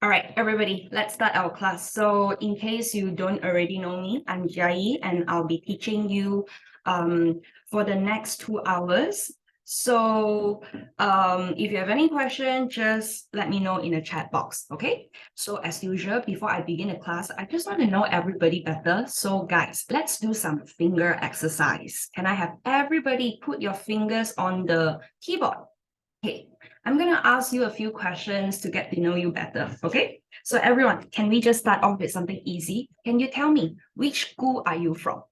All right, everybody, let's start our class. So in case you don't already know me, I'm Jai, and I'll be teaching you for the next 2 hours. So if you have any question, just let me know in the chat box, okay? So as usual, before I begin the class, I just want to know everybody better. So guys, let's do some finger exercise. Can I have everybody put your fingers on the keyboard? Okay, I'm going to ask you a few questions to get to know you better, okay? So everyone, can we just start off with something easy? Can you tell me, which school are you from?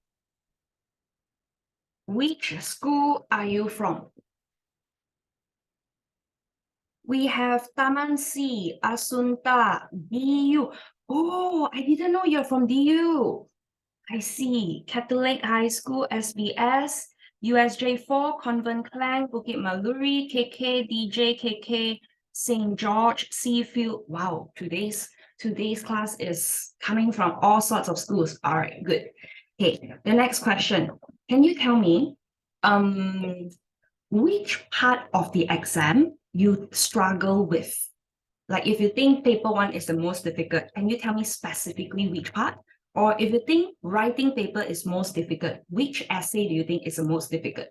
Which school are you from? We have Taman C, Asunta, DU. Oh, I didn't know you're from DU. I see. Catholic High School, SBS, USJ4, Convent Clan, Bukit Maluri, KK, DJ, KK, St. George, Seafield. Wow, today's class is coming from all sorts of schools. All right, good. Okay, the next question. Can you tell me which part of the exam you struggle with? Like if you think paper 1 is the most difficult, can you tell me specifically which part? Or if you think writing paper is most difficult, which essay do you think is the most difficult?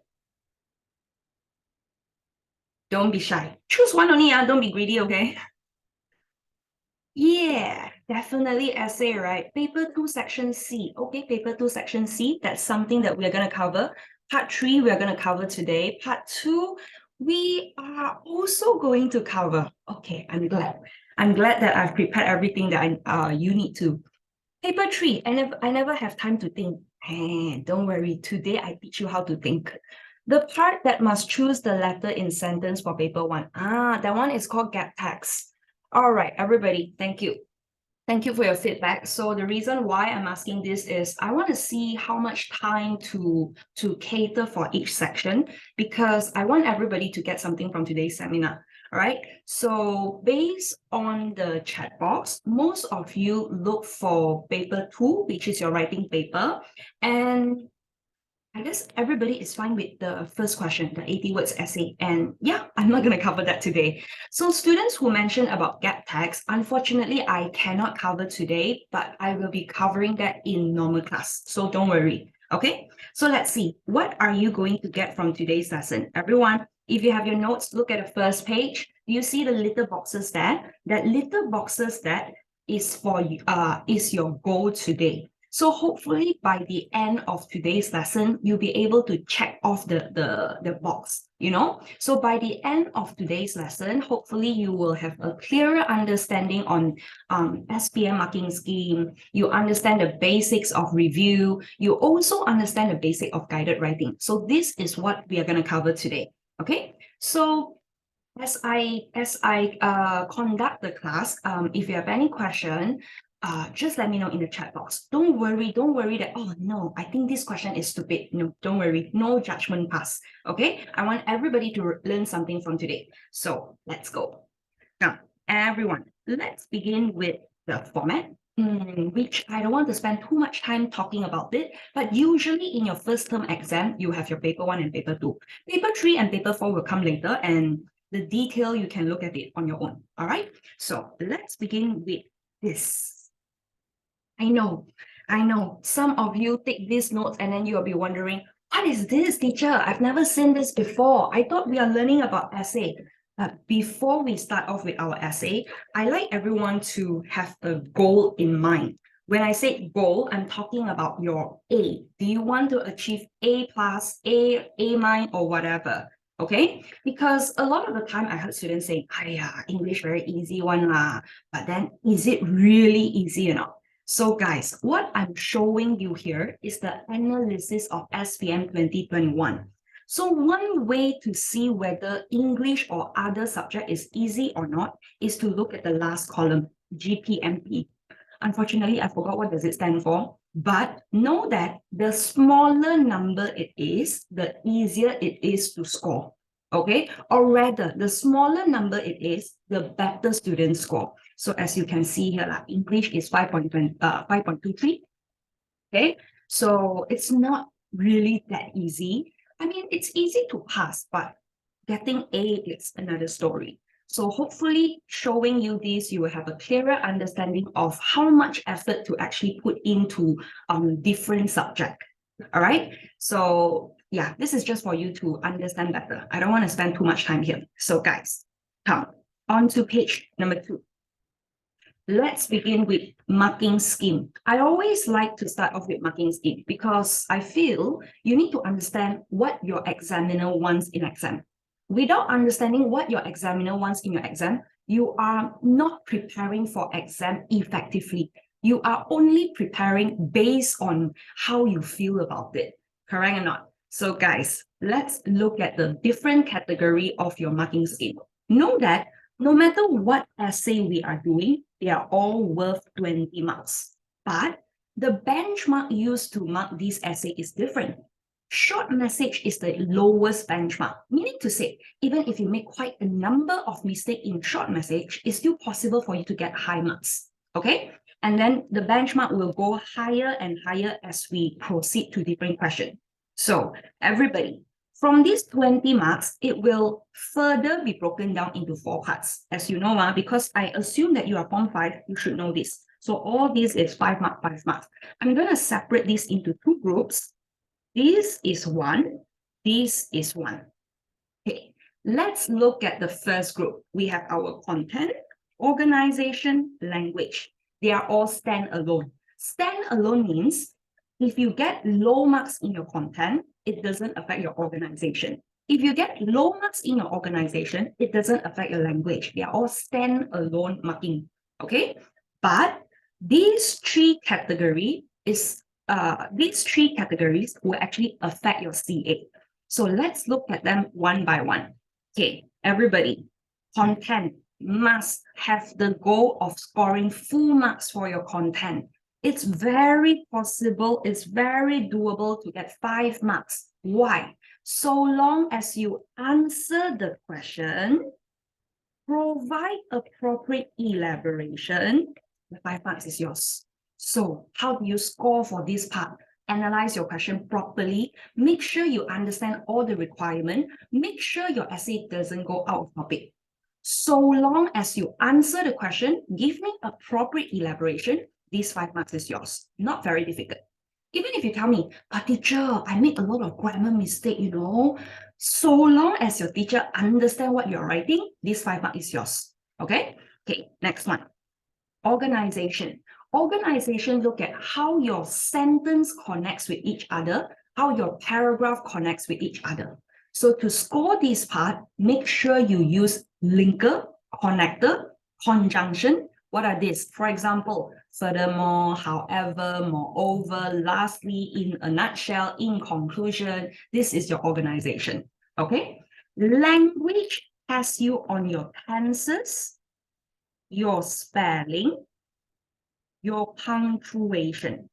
Don't be shy. Choose one only, don't be greedy, okay? Yeah, definitely essay, right? Paper 2, section C. Okay, paper 2, section C, that's something that we're going to cover. Part 3, we're going to cover today. Part 2, we are also going to cover. Okay, I'm glad. I'm glad that I've prepared everything that you need to. Paper 3, I never have time to think. Hey, don't worry, today I teach you how to think. The part that must choose the letter in sentence for paper 1. That one is called gap text. All right, everybody, thank you. Thank you for your feedback. So the reason why I'm asking this is I want to see how much time to cater for each section, because I want everybody to get something from today's seminar. All right. So based on the chat box, most of you look for paper 2, which is your writing paper. And I guess everybody is fine with the first question, the 80 words essay. And yeah, I'm not going to cover that today. So students who mentioned about gap text, unfortunately, I cannot cover today, but I will be covering that in normal class. So don't worry. Okay, so let's see. What are you going to get from today's lesson? Everyone, if you have your notes, look at the first page. Do you see the little boxes there? That little boxes that is for is your goal today. So hopefully by the end of today's lesson, you'll be able to check off the box, you know? So by the end of today's lesson, hopefully you will have a clearer understanding on SPM marking scheme. You understand the basics of review. You also understand the basic of guided writing. So this is what we are going to cover today, okay? So as I conduct the class, if you have any question, just let me know in the chat box. Don't worry that, oh no, I think this question is stupid. No, don't worry, no judgment pass. Okay, I want everybody to learn something from today. So let's go. Now, everyone, let's begin with the format, which I don't want to spend too much time talking about it, but usually in your first term exam, you have your paper 1 and paper 2. Paper 3 and paper 4 will come later, and the detail, you can look at it on your own. All right, so let's begin with this. I know, some of you take these notes and then you'll be wondering, what is this, teacher? I've never seen this before. I thought we are learning about essay. But before we start off with our essay, I like everyone to have a goal in mind. When I say goal, I'm talking about your A. Do you want to achieve A+, A-, or whatever? Okay, because a lot of the time I heard students saying, English very easy one lah. But then is it really easy or not? So guys, what I'm showing you here is the analysis of SPM 2021. So one way to see whether English or other subject is easy or not is to look at the last column, GPMP. Unfortunately, I forgot what does it stand for, but know that the smaller number it is, the easier it is to score, okay? Or rather, the smaller number it is, the better students score. So as you can see here, English is 5.23, okay? So it's not really that easy. I mean, it's easy to pass, but getting A is another story. So hopefully showing you this, you will have a clearer understanding of how much effort to actually put into different subjects. All right. So yeah, this is just for you to understand better. I don't want to spend too much time here. So guys, come on to page number 2. Let's begin with marking scheme. I always like to start off with marking scheme because I feel you need to understand what your examiner wants in exam. Without understanding what your examiner wants in your exam, you are not preparing for exam effectively. You are only preparing based on how you feel about it. Correct or not? So guys, let's look at the different category of your marking scheme. Know that no matter what essay we are doing, they are all worth 20 marks. But the benchmark used to mark this essay is different. Short message is the lowest benchmark, meaning to say, even if you make quite a number of mistakes in short message, it's still possible for you to get high marks, okay? And then the benchmark will go higher and higher as we proceed to different questions. So everybody, from these 20 marks, it will further be broken down into 4 parts. As you know, because I assume that you are Form 5, you should know this. So all this is 5 marks, 5 marks. I'm going to separate this into 2 groups. This is 1, this is 1. Okay, let's look at the first group. We have our content, organization, language. They are all stand-alone. Stand-alone means if you get low marks in your content, it doesn't affect your organization. If you get low marks in your organization, it doesn't affect your language. They are all stand-alone marking, okay? But these 3 categories will actually affect your CA. So let's look at them one by one. Okay, everybody, content must have the goal of scoring full marks for your content. It's very possible, it's very doable to get 5 marks. Why? So long as you answer the question, provide appropriate elaboration, the 5 marks is yours. So how do you score for this part? Analyze your question properly, make sure you understand all the requirements, make sure your essay doesn't go out of topic. So long as you answer the question, give me appropriate elaboration, these 5 marks is yours. Not very difficult. Even if you tell me, but teacher, I made a lot of grammar mistake, so long as your teacher understand what you're writing, this 5 marks is yours. Okay? Okay, next one. Organization. Organization look at how your sentence connects with each other, how your paragraph connects with each other. So to score this part, make sure you use linker, connector, conjunction. What are these? For example, furthermore, however, moreover, lastly, in a nutshell, in conclusion, this is your organization. Okay? Language has you on your tenses, your spelling, your punctuation.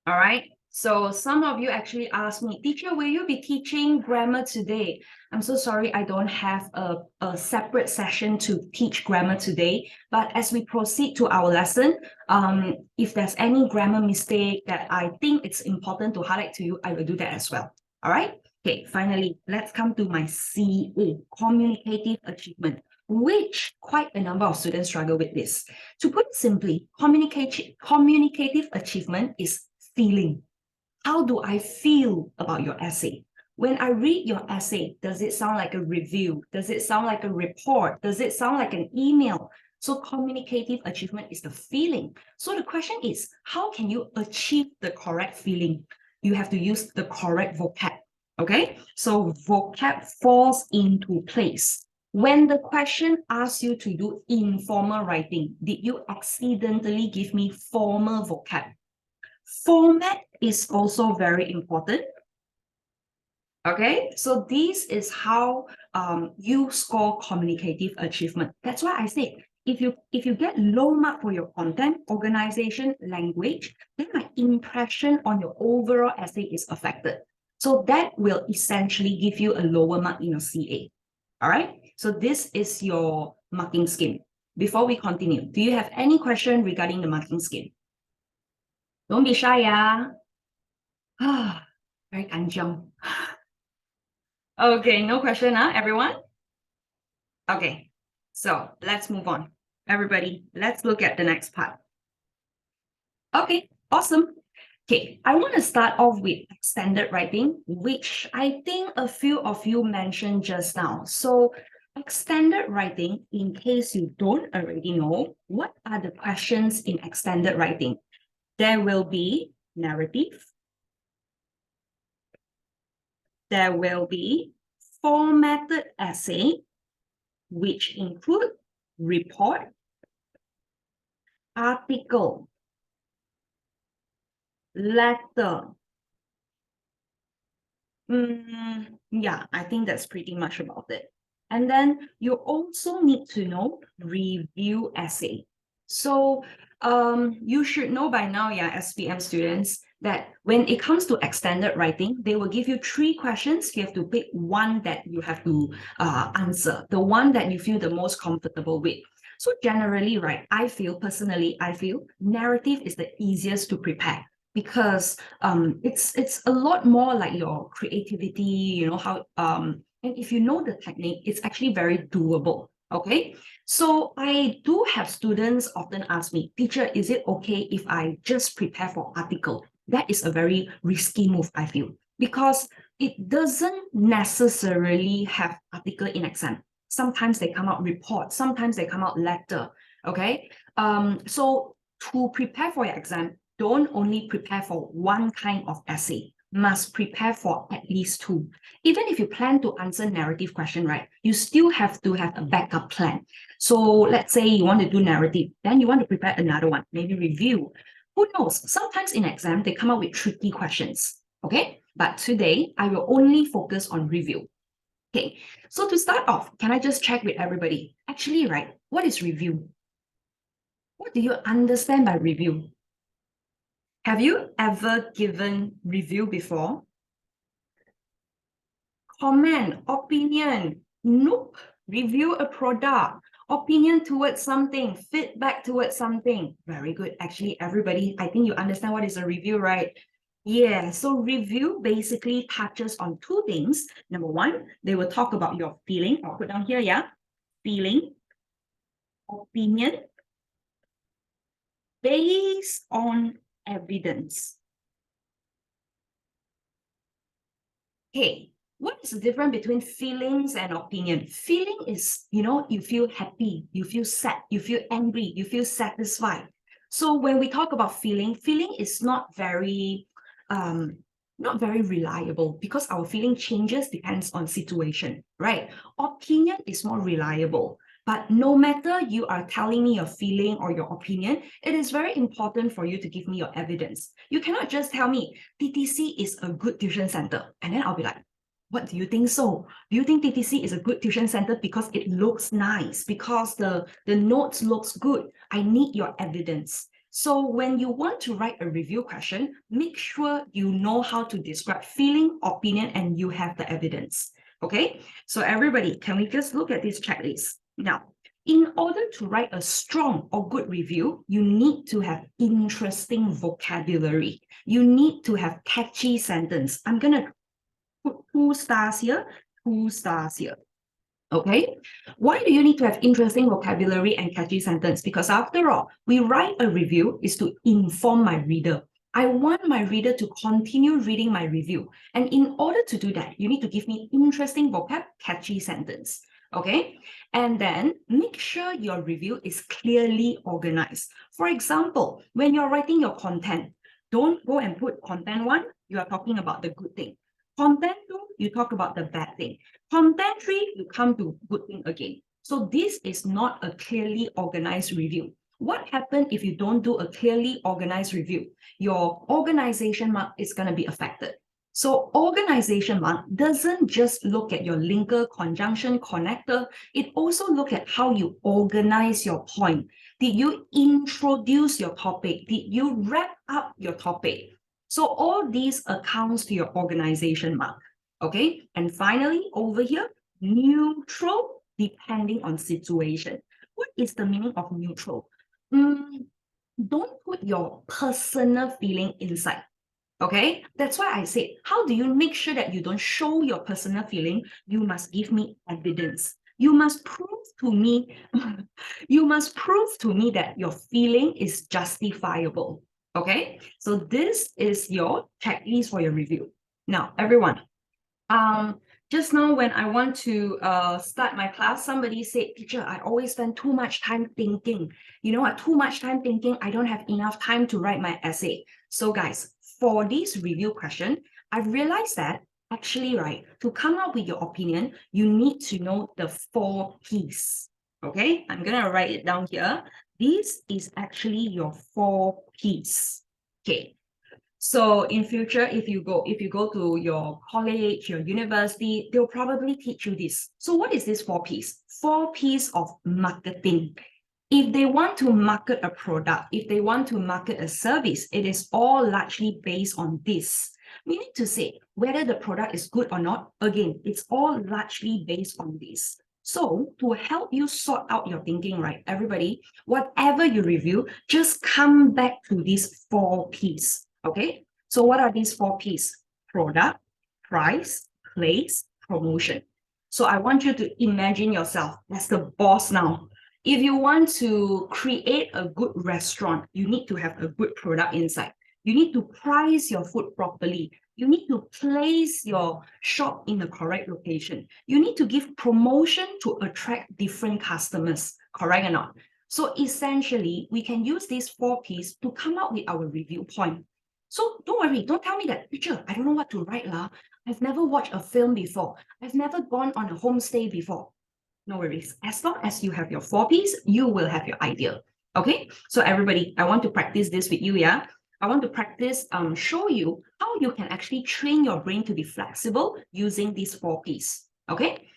All right. So some of you actually asked me, teacher, will you be teaching grammar today? I'm so sorry, I don't have a separate session to teach grammar today. But as we proceed to our lesson, if there's any grammar mistake that I think it's important to highlight to you, I will do that as well. All right. Okay, finally, let's come to my CA, communicative achievement, which quite a number of students struggle with this. To put it simply, communicative achievement is feeling. How do I feel about your essay? When I read your essay, does it sound like a review? Does it sound like a report? Does it sound like an email? So communicative achievement is the feeling. So the question is, how can you achieve the correct feeling? You have to use the correct vocab. Okay, so vocab falls into place. When the question asks you to do informal writing, did you accidentally give me formal vocab? Format is also very important. Okay, so this is how you score communicative achievement. That's why I say, if you get low mark for your content, organization, language, then my impression on your overall essay is affected. So that will essentially give you a lower mark in your CA. All right, so this is your marking scheme. Before we continue, do you have any question regarding the marking scheme? Don't be shy, very kanjiang. Okay, no question, everyone? Okay, so let's move on. Everybody, let's look at the next part. Okay, awesome. Okay, I want to start off with extended writing, which I think a few of you mentioned just now. So extended writing, in case you don't already know, what are the questions in extended writing? There will be narrative. There will be formatted essay, which include report, article, letter. Yeah, I think that's pretty much about it. And then you also need to know review essay. So you should know by now, yeah, SPM students, that when it comes to extended writing, they will give you 3 questions. You have to pick one that you have to answer, the one that you feel the most comfortable with. So generally, right, I feel narrative is the easiest to prepare because it's a lot more like your creativity, you know, how and if you know the technique, it's actually very doable. Okay, so I do have students often ask me, teacher, is it okay if I just prepare for article? That is a very risky move, I feel, because it doesn't necessarily have article in exam. Sometimes they come out report, sometimes they come out letter. Okay, so to prepare for your exam, don't only prepare for one kind of essay, must prepare for at least 2. Even if you plan to answer narrative question, right, you still have to have a backup plan. So let's say you want to do narrative, then you want to prepare another one, maybe review. Who knows? Sometimes in exam, they come up with tricky questions, okay? But today, I will only focus on review. Okay, so to start off, can I just check with everybody? Actually, right, what is review? What do you understand by review? Have you ever given review before? Comment, opinion. Nope. Review a product. Opinion towards something, feedback towards something. Very good. Actually, everybody, I think you understand what is a review, right? Yeah, so review basically touches on 2 things. Number 1, they will talk about your feeling. I'll put down here, yeah? Feeling, opinion, based on evidence. Hey, what is the difference between feelings and opinion? Feeling is, you know, you feel happy, you feel sad, you feel angry, you feel satisfied. So when we talk about feeling, feeling is um, not very reliable because our feeling changes depends on situation, right? Opinion is more reliable. But no matter you are telling me your feeling or your opinion, it is very important for you to give me your evidence. You cannot just tell me TTC is a good tuition center. And then I'll be like, what do you think so? Do you think TTC is a good tuition center because it looks nice, because the notes looks good? I need your evidence. So when you want to write a review question, make sure you know how to describe feeling, opinion, and you have the evidence. Okay, so everybody, can we just look at this checklist? Now, in order to write a strong or good review, you need to have interesting vocabulary. You need to have catchy sentence. I'm going to put 2 stars here, 2 stars here. Okay, why do you need to have interesting vocabulary and catchy sentence? Because after all, we write a review is to inform my reader. I want my reader to continue reading my review. And in order to do that, you need to give me interesting vocab, catchy sentence. Okay, and then make sure your review is clearly organized. For example, when you're writing your content, don't go and put content 1, you are talking about the good thing. Content 2, you talk about the bad thing. Content 3, you come to good thing again. So this is not a clearly organized review. What happens if you don't do a clearly organized review? Your organization mark is going to be affected. So organization mark doesn't just look at your linker, conjunction, connector. It also look at how you organize your point. Did you introduce your topic? Did you wrap up your topic? So all these accounts to your organization mark. Okay. And finally, over here, neutral depending on situation. What is the meaning of neutral? Don't put your personal feeling inside. Okay, that's why I said, how do you make sure that you don't show your personal feeling? You must give me evidence. You must prove to me, you must prove to me that your feeling is justifiable. Okay, so this is your checklist for your review. Now, everyone, just now when I want to start my class, somebody said, teacher, I always spend too much time thinking. You know what? Too much time thinking, I don't have enough time to write my essay. So guys, for this review question, I've realized that actually, right, to come up with your opinion, you need to know the 4 Ps. Okay, I'm gonna write it down here. This is actually your 4 Ps. Okay, so in future, if you go to your college, your university, they'll probably teach you this. So what is this 4 Ps? 4 Ps of marketing. If they want to market a product, if they want to market a service, it is all largely based on this. Meaning to say, whether the product is good or not, again, it's all largely based on this. So to help you sort out your thinking, right, everybody, whatever you review, just come back to these 4 Ps, okay? So what are these 4 Ps? Product, price, place, promotion. So I want you to imagine yourself as the boss now. If you want to create a good restaurant, you need to have a good product inside. You need to price your food properly. You need to place your shop in the correct location. You need to give promotion to attract different customers, correct or not? So essentially, we can use these 4 Ps to come up with our review point. So don't worry, don't tell me that, teacher, I don't know what to write lah. I've never watched a film before. I've never gone on a homestay before. No worries. As long as you have your 4 Ps, you will have your idea. Okay, so everybody, I want to practice this with you, yeah? I want to practice, show you how you can actually train your brain to be flexible using these 4 Ps. Okay,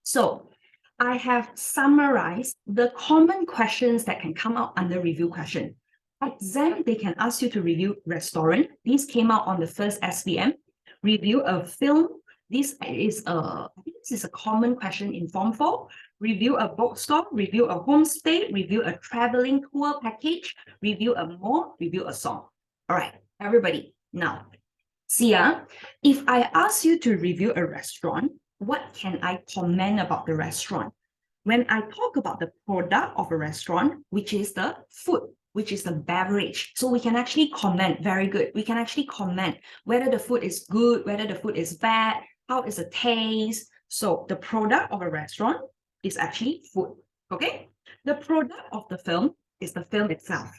so I have summarized the common questions that can come out under review question. Exam, they can ask you to review restaurant. These came out on the first SPM. Review a film. I think this is a common question in Form 4. Review a bookstore, review a homestay, review a traveling tour package, review a mall, review a song. All right, everybody, now, see, if I ask you to review a restaurant, what can I comment about the restaurant? When I talk about the product of a restaurant, which is the food, which is the beverage, so we can actually comment, very good. We can actually comment whether the food is good, whether the food is bad, how is the taste. So the product of a restaurant is actually food, okay? The product of the film is the film itself.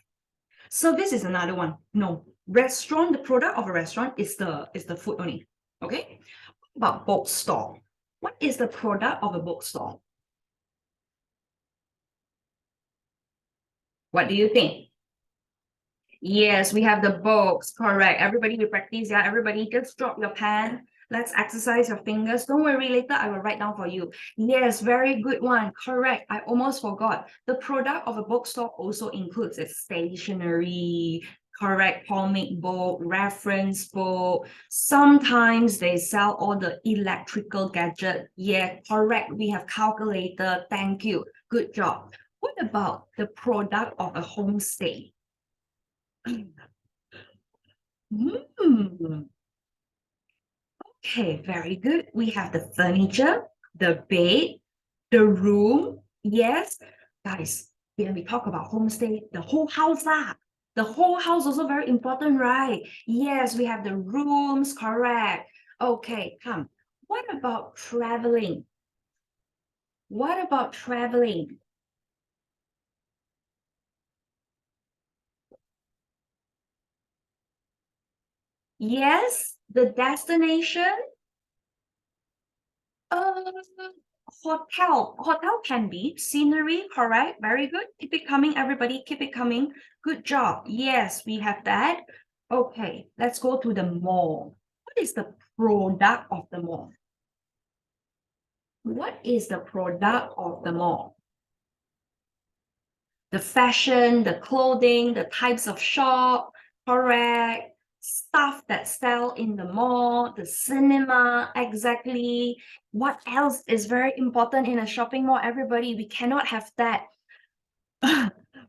Service is another one. No, restaurant, the product of a restaurant is the food only, okay? What about bookstore? What is the product of a bookstore? What do you think? Yes, we have the books, correct. Everybody will practice, yeah? Everybody just drop your pen. Let's exercise your fingers. Don't worry, later I will write down for you. Yes, very good one. Correct. I almost forgot. The product of a bookstore also includes its stationery, correct, comic book, reference book. Sometimes they sell all the electrical gadget. Yeah, correct. We have calculator. Thank you. Good job. What about the product of a homestay? Hmm. Okay, very good. We have the furniture, the bed, the room. Yes, guys, when we talk about homestay, the whole house lah. The whole house also very important, right? Yes, we have the rooms, correct. Okay, come. What about traveling? What about traveling? Yes, the destination. Uh, hotel can be scenery, correct? Very good. Keep it coming, everybody. Keep it coming. Good job. Yes, we have that. Okay, let's go to the mall. What is the product of the mall? What is the product of the mall? The fashion, the clothing, the types of shop, correct? Stuff that sell in the mall, the cinema, exactly. What else is very important in a shopping mall, everybody? We cannot have that.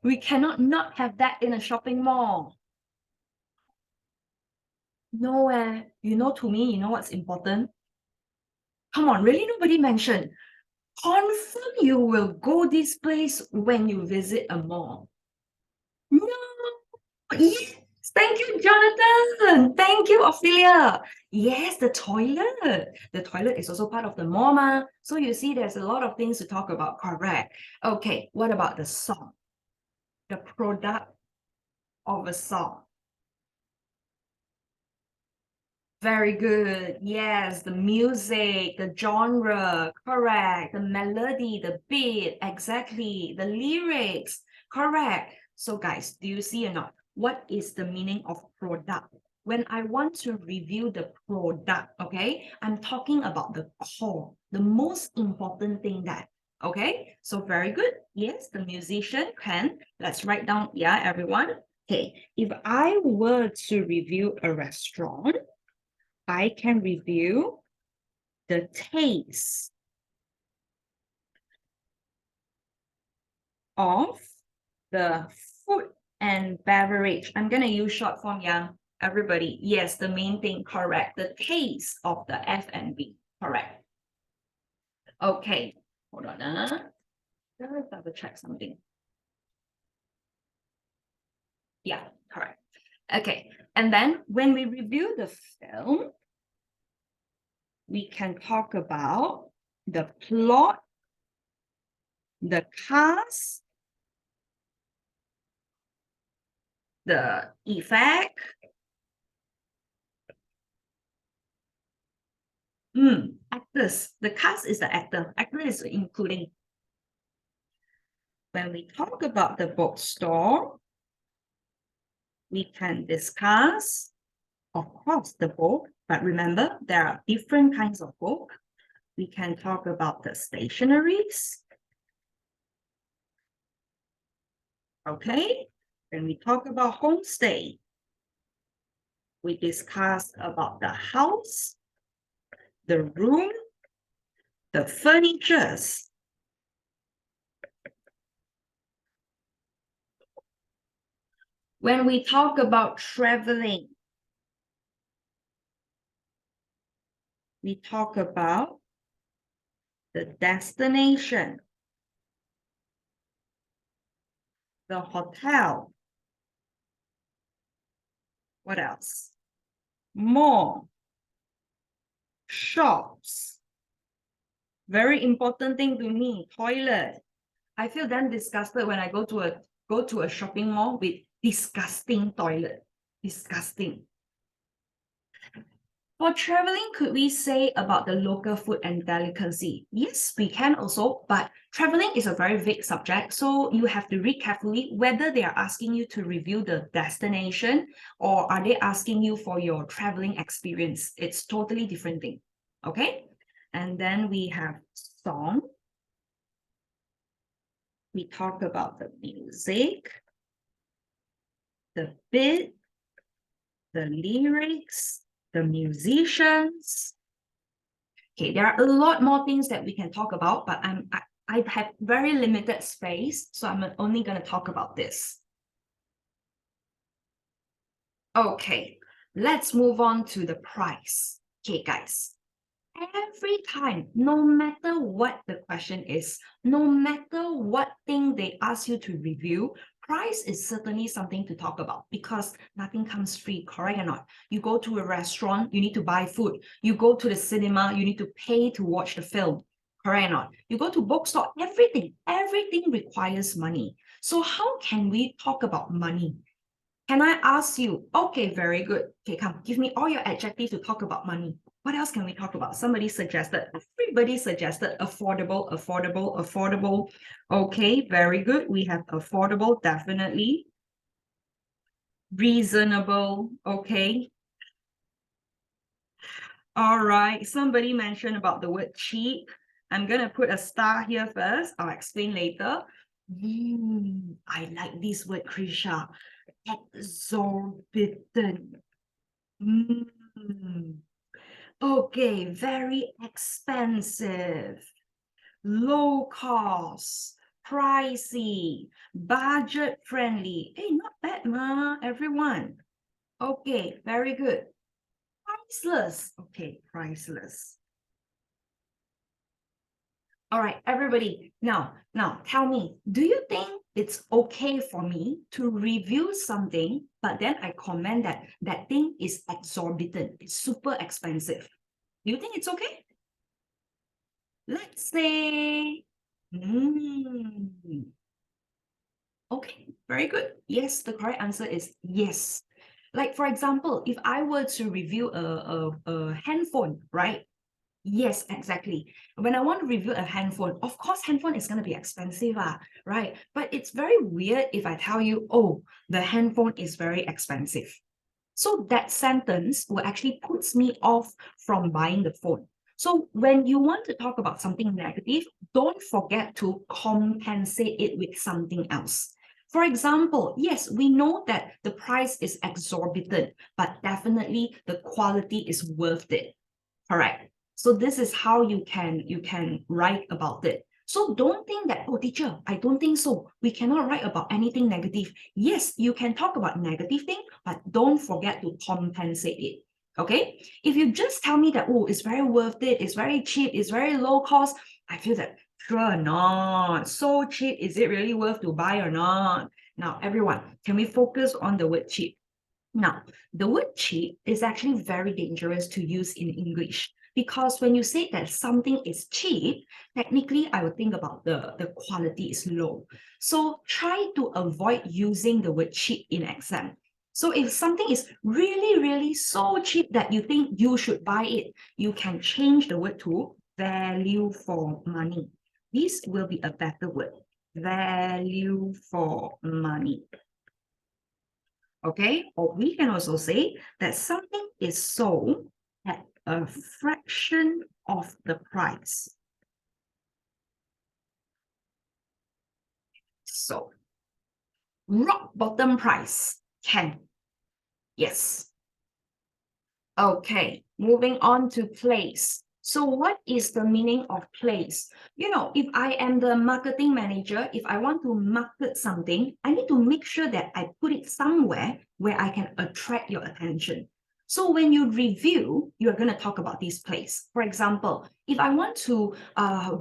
We cannot not have that in a shopping mall. No, you know, to me, you know what's important? Come on, really nobody mentioned. Confirm you will go this place when you visit a mall. No. Yes. Thank you, Jonathan. Thank you, Ophelia. Yes, the toilet. The toilet is also part of the mall, ma. So you see, there's a lot of things to talk about. Correct. Okay, what about the song? The product of a song. Very good. Yes, the music, the genre, correct. The melody, the beat, exactly. The lyrics, correct. So guys, do you see or not? What is the meaning of product? When I want to review the product, okay, I'm talking about the core, the most important thing that, okay? So very good. Yes, the musician can. Let's write down, yeah, everyone. Okay, if I were to review a restaurant, I can review the taste of the food and beverage. I'm going to use short form, yeah, everybody. Yes, the main thing, correct. The taste of the F&B, correct. Okay, hold on. Let's double check something. Yeah, correct. Okay, and then when we review the film, we can talk about the plot, the cast, the effect. Actors. The cast is the actor. Actor is including. When we talk about the bookstore, we can discuss, of course, the book. But remember, there are different kinds of book. We can talk about the stationaries. Okay. When we talk about homestay, we discuss about the house, the room, the furnitures. When we talk about traveling, we talk about the destination, the hotel. What else? Mall, shops. Very important thing to me, toilet. I feel then disgusted when I go to a shopping mall with disgusting toilet. Disgusting. For traveling, could we say about the local food and delicacy? Yes, we can also, but traveling is a very vague subject, so you have to read carefully whether they are asking you to review the destination or are they asking you for your traveling experience. It's totally different thing, okay? And then we have song. We talk about the music, the beat, the lyrics, the musicians. Okay, there are a lot more things that we can talk about, but I have very limited space, so I'm only going to talk about this. Okay, let's move on to the price. Okay, guys, every time, no matter what the question is, no matter what thing they ask you to review, price is certainly something to talk about because nothing comes free, correct or not? You go to a restaurant, you need to buy food. You go to the cinema, you need to pay to watch the film, correct or not? You go to bookstore, everything requires money. So how can we talk about money? Can I ask you? Okay, very good. Okay, come, give me all your adjectives to talk about money. What else can we talk about? Somebody suggested, everybody suggested affordable, affordable, affordable. Okay, very good. We have affordable, definitely. Reasonable, okay. All right, somebody mentioned about the word cheap. I'm going to put a star here first. I'll explain later. I like this word, Krisha. Exorbitant. Okay, very expensive, low cost, pricey, budget friendly. Hey, not bad, ma, everyone. Okay, very good. priceless. Okay, priceless. All right, everybody. Now tell me, do you think it's okay for me to review something, but then I comment that that thing is exorbitant, it's super expensive? Do you think it's okay? Let's say, okay, very good. Yes, the correct answer is yes. Like, for example, if I were to review a handphone, right? Yes, exactly. When I want to review a handphone, of course, handphone is going to be expensive, right? But it's very weird if I tell you, oh, the handphone is very expensive. So that sentence will actually puts me off from buying the phone. So when you want to talk about something negative, don't forget to compensate it with something else. For example, yes, we know that the price is exorbitant, but definitely the quality is worth it. Correct. So this is how you can write about it. So don't think that, oh, teacher, I don't think so. We cannot write about anything negative. Yes, you can talk about negative thing, but don't forget to compensate it. Okay? If you just tell me that, oh, it's very worth it, it's very cheap, it's very low cost, I feel that sure or not. So cheap, is it really worth to buy or not? Now, everyone, can we focus on the word cheap? Now, the word cheap is actually very dangerous to use in English because when you say that something is cheap, technically I would think about the quality is low. So try to avoid using the word cheap in exam. So if something is really, really so cheap that you think you should buy it, you can change the word to value for money. This will be a better word. Value for money. Okay, or we can also say that something is sold at a fraction of the price. So, rock bottom price, 10. Yes. Okay, moving on to place. So what is the meaning of place? You know, if I am the marketing manager, if I want to market something, I need to make sure that I put it somewhere where I can attract your attention. So when you review, you're going to talk about this place. For example, if I want to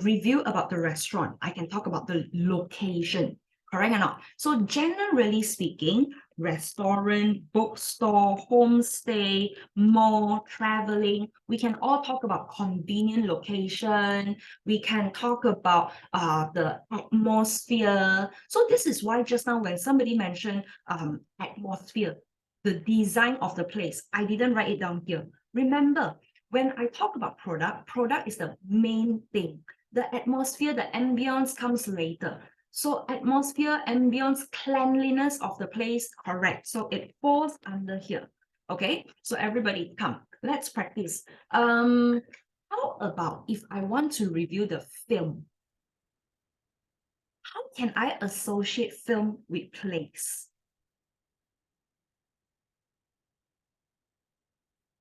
review about the restaurant, I can talk about the location. Correct or not? So generally speaking, restaurant, bookstore, homestay, mall, traveling. We can all talk about convenient location. We can talk about the atmosphere. So this is why just now when somebody mentioned atmosphere, the design of the place, I didn't write it down here. Remember, when I talk about product is the main thing. The atmosphere, the ambience comes later. So atmosphere, ambience, cleanliness of the place, correct. So it falls under here. Okay, so everybody come, let's practice. How about if I want to review the film? How can I associate film with place?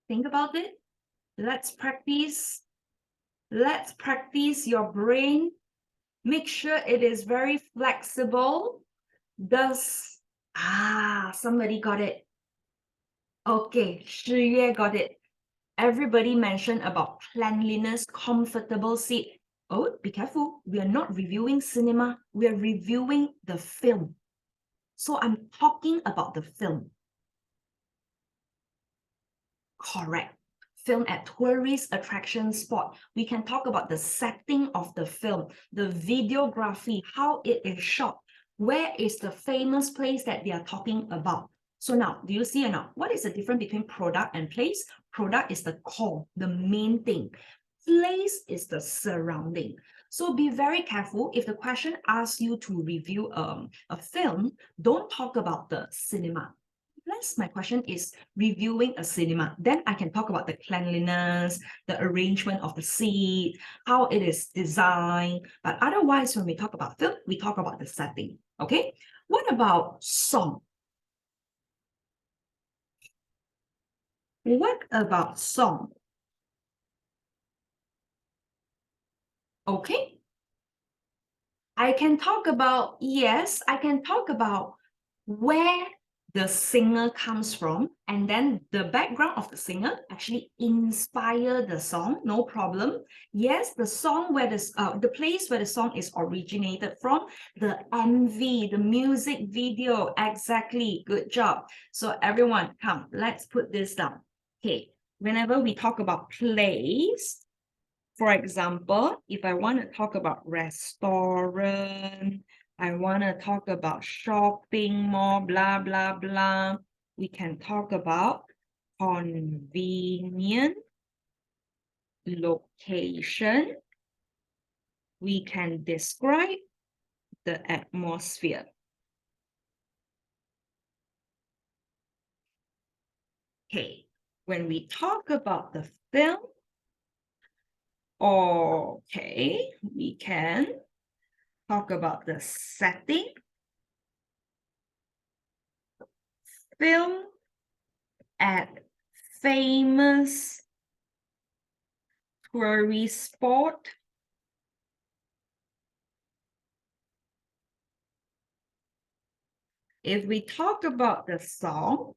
Think about it. Let's practice. Let's practice your brain. Make sure it is very flexible. Somebody got it. Okay, Shi got it. Everybody mentioned about cleanliness, comfortable seat. Oh, be careful. We are not reviewing cinema. We are reviewing the film. So I'm talking about the film. Correct. Film at tourist attraction spot. We can talk about the setting of the film, the videography, how it is shot. Where is the famous place that they are talking about? So now, do you see or not? What is the difference between product and place? Product is the core, the main thing. Place is the surrounding. So be very careful. If the question asks you to review a film, don't talk about the cinema. Unless my question is reviewing a cinema, then I can talk about the cleanliness, the arrangement of the seat, how it is designed. But otherwise, when we talk about film, we talk about the setting. Okay. What about song? What about song? Okay. I can talk about, yes, I can talk about where the singer comes from, and then the background of the singer actually inspire the song, no problem. Yes, the song where the place where the song is originated from, the MV, the music video, exactly, good job. So everyone, come, let's put this down. Okay, whenever we talk about place, for example, if I want to talk about restaurant, I want to talk about shopping mall, blah, blah, blah. We can talk about convenient location. We can describe the atmosphere. Okay, when we talk about the film, okay, we can talk about the setting. Film at famous tourist spot. If we talk about the song,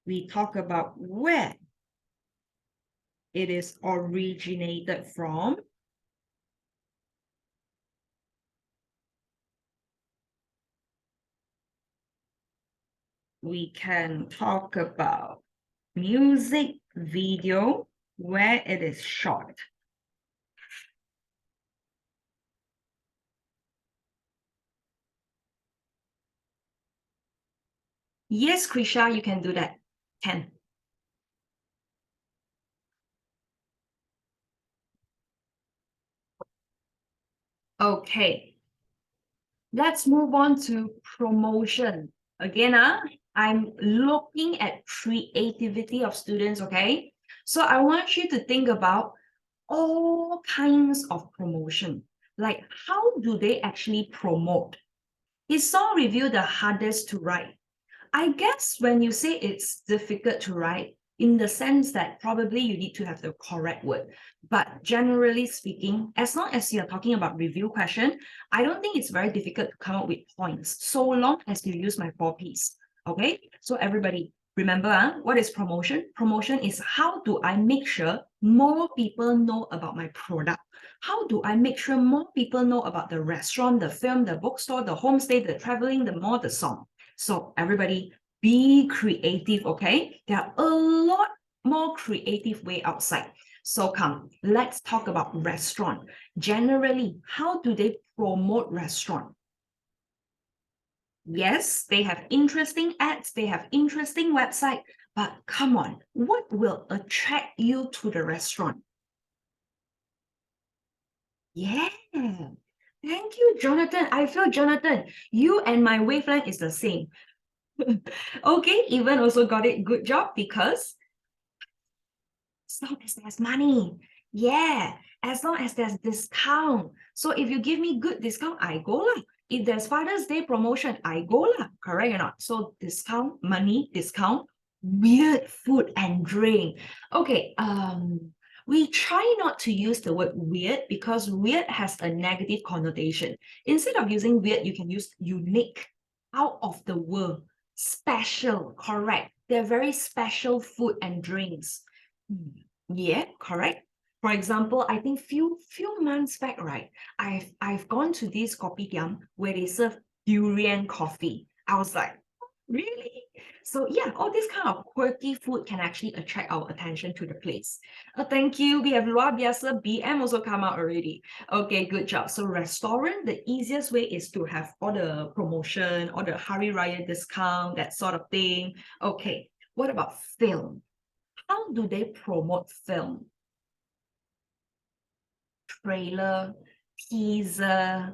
we talk about where it is originated from. We can talk about music video, where it is shot. Yes, Krisha, you can do that. Can. Okay. Let's move on to promotion. Again, I'm looking at creativity of students, okay? So I want you to think about all kinds of promotion. Like, how do they actually promote? Is song review the hardest to write? I guess when you say it's difficult to write, in the sense that probably you need to have the correct word. But generally speaking, as long as you're talking about review question, I don't think it's very difficult to come up with points, so long as you use my 4Ps. Okay, so everybody, remember, what is promotion? Promotion is how do I make sure more people know about my product? How do I make sure more people know about the restaurant, the film, the bookstore, the homestay, the traveling, the mall, the song? So everybody, be creative, okay? There are a lot more creative way outside. So come, let's talk about restaurant. Generally, how do they promote restaurant? Yes, they have interesting ads, they have interesting website, but come on, what will attract you to the restaurant? Yeah. Thank you, Jonathan. I feel, Jonathan, you and my wavelength is the same. Okay, even also got it. Good job, because as long as there's money. Yeah, as long as there's discount. So if you give me good discount, I go lah. If there's Father's Day promotion, I go lah. Correct or not? So discount, money, discount, weird food and drink. Okay, we try not to use the word weird because weird has a negative connotation. Instead of using weird, you can use unique, out of the world, special, correct. They're very special food and drinks. Yeah, correct. For example, I think few months back, right? I've gone to this kopitiam where they serve durian coffee. I was like, really? So yeah, all this kind of quirky food can actually attract our attention to the place. Thank you. We have luar biasa BM also come out already. Okay, good job. So restaurant, the easiest way is to have all the promotion, all the Hari Raya discount, that sort of thing. Okay, what about film? How do they promote film? Trailer, teaser,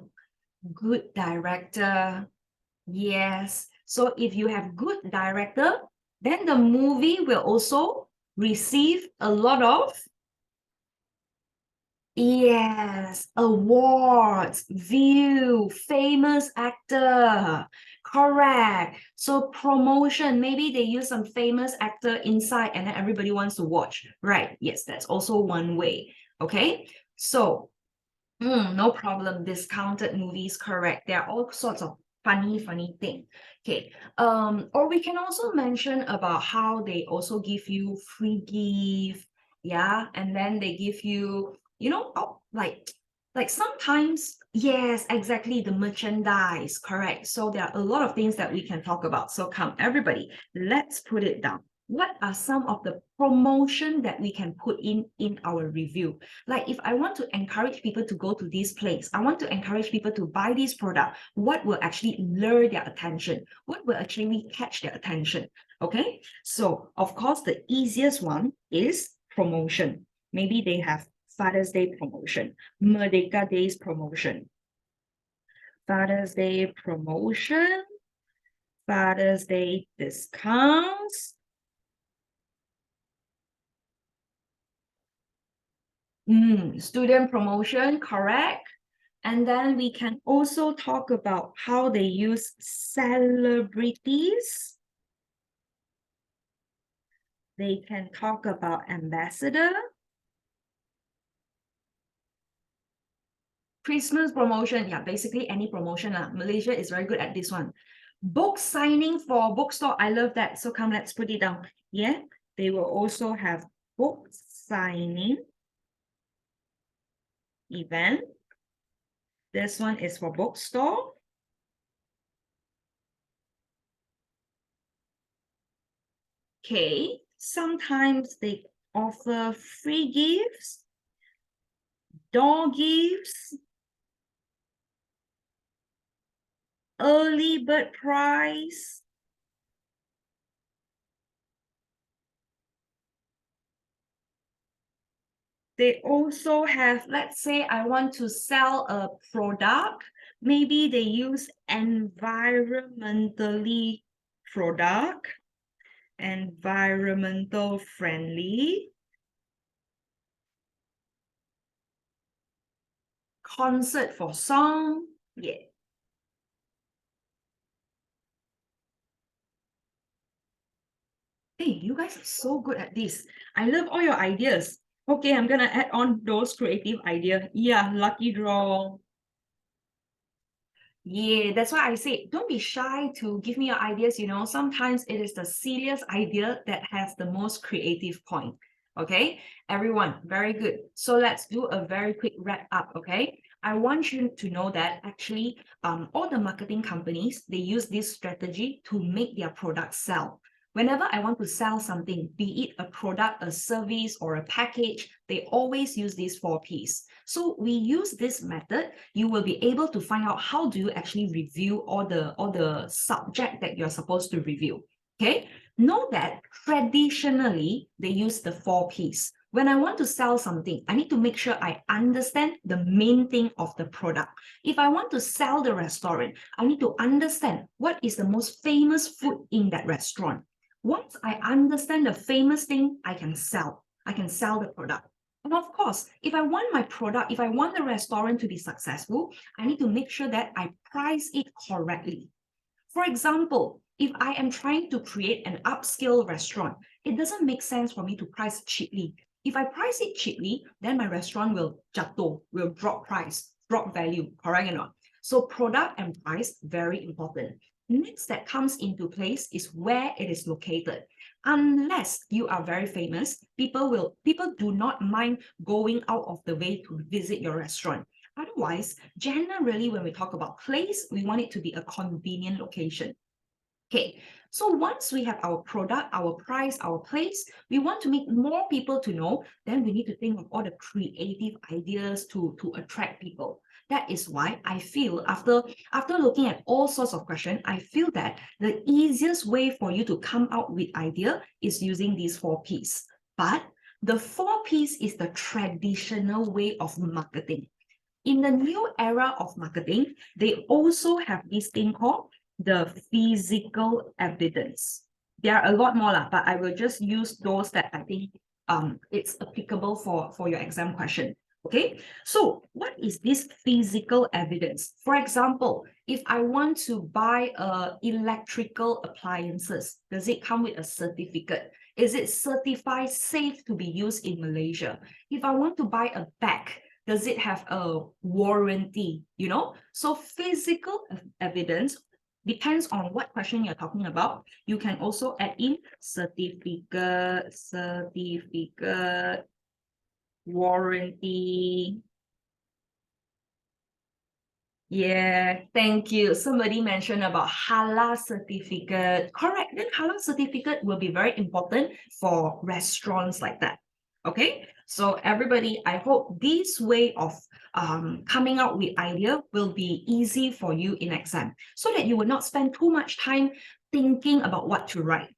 good director. Yes. So if you have good director, then the movie will also receive a lot of, yes, awards, view, famous actor. Correct. So promotion, maybe they use some famous actor inside and then everybody wants to watch. Right. Yes, that's also one way. Okay. So no problem. Discounted movies, correct. There are all sorts of funny thing. Okay. Or we can also mention about how they also give you free gift. Yeah. And then they give you, like sometimes, yes, exactly, the merchandise, correct. So there are a lot of things that we can talk about. So come, everybody, let's put it down. What are some of the promotion that we can put in our review? Like if I want to encourage people to go to this place, I want to encourage people to buy this product, what will actually lure their attention? What will actually catch their attention? Okay, so of course, the easiest one is promotion. Maybe they have Father's Day promotion, Merdeka Days promotion, Father's Day promotion, Father's Day discounts. Student promotion, correct. And then we can also talk about how they use celebrities. They can talk about ambassador. Christmas promotion, yeah, basically any promotion. Malaysia is very good at this one. Book signing for bookstore, I love that. So come, let's put it down. Yeah, they will also have book signing event. This one is for bookstore. Okay, sometimes they offer free gifts, door gifts, early bird price. They also have, let's say I want to sell a product, maybe they use environmentally product, environmental friendly. Concert for song, yeah. Hey, you guys are so good at this. I love all your ideas. Okay, I'm gonna add on those creative ideas. Yeah, lucky draw. Yeah, that's why I say don't be shy to give me your ideas. Sometimes it is the serious idea that has the most creative point. Okay, everyone, very good. So let's do a very quick wrap up. Okay, I want you to know that actually, all the marketing companies, they use this strategy to make their products sell. Whenever I want to sell something, be it a product, a service, or a package, they always use these 4Ps. So we use this method, you will be able to find out how do you actually review all the subject that you're supposed to review. Okay, know that traditionally they use the 4Ps. When I want to sell something, I need to make sure I understand the main thing of the product. If I want to sell the restaurant, I need to understand what is the most famous food in that restaurant. Once I understand the famous thing, I can sell. I can sell the product. And of course, if I want my product, if I want the restaurant to be successful, I need to make sure that I price it correctly. For example, if I am trying to create an upscale restaurant, it doesn't make sense for me to price cheaply. If I price it cheaply, then my restaurant will jatuh, will drop price, drop value, correct or not? So product and price, very important. Next that comes into place is where it is located. Unless you are very famous, people do not mind going out of the way to visit your restaurant. Otherwise, generally, when we talk about place, we want it to be a convenient location. Okay, so once we have our product, our price, our place, we want to make more people to know, then we need to think of all the creative ideas to attract people. That is why I feel after looking at all sorts of questions, I feel that the easiest way for you to come out with idea is using these 4Ps. But the 4Ps is the traditional way of marketing. In the new era of marketing, they also have this thing called the physical evidence. There are a lot more, but I will just use those that I think it's applicable for your exam question. Okay, so what is this physical evidence? For example, if I want to buy electrical appliances, does it come with a certificate? Is it certified safe to be used in Malaysia? If I want to buy a bag, does it have a warranty? So physical evidence Depends on what question you're talking about. You can also add in certificate, warranty. Yeah, thank you. Somebody mentioned about halal certificate. Correct. Then halal certificate will be very important for restaurants like that. Okay. So everybody, I hope this way of coming out with idea will be easy for you in exam, so that you will not spend too much time thinking about what to write.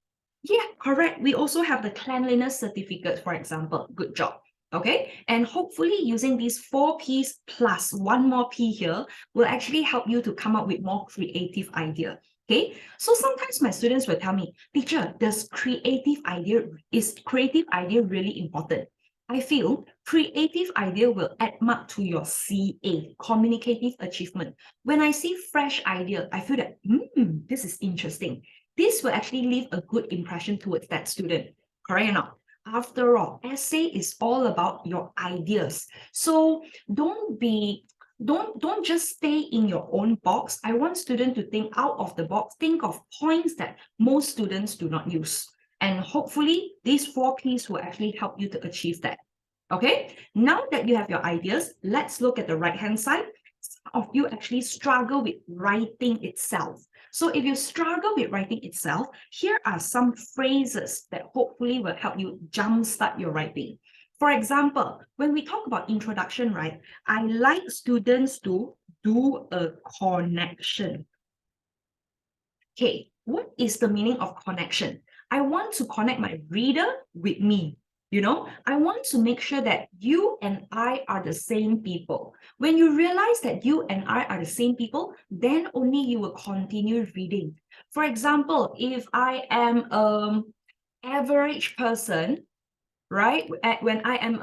Yeah, correct. We also have the cleanliness certificate, for example. Good job. Okay. And hopefully using these 4 P's plus one more P here will actually help you to come up with more creative idea. Okay, so sometimes my students will tell me, teacher, is creative idea really important? I feel creative idea will add mark to your CA, communicative achievement. When I see fresh idea, I feel that, this is interesting. This will actually leave a good impression towards that student. Correct or not? After all, essay is all about your ideas. So don't just stay in your own box. I want students to think out of the box, think of points that most students do not use. And hopefully these 4 P's will actually help you to achieve that. Okay, now that you have your ideas, let's look at the right-hand side. Some of you actually struggle with writing itself. So if you struggle with writing itself, here are some phrases that hopefully will help you jumpstart your writing. For example, when we talk about introduction, right, I like students to do a connection. Okay, what is the meaning of connection? I want to connect my reader with me. I want to make sure that you and I are the same people. When you realize that you and I are the same people, then only you will continue reading. For example, if I am an average person, right? When I am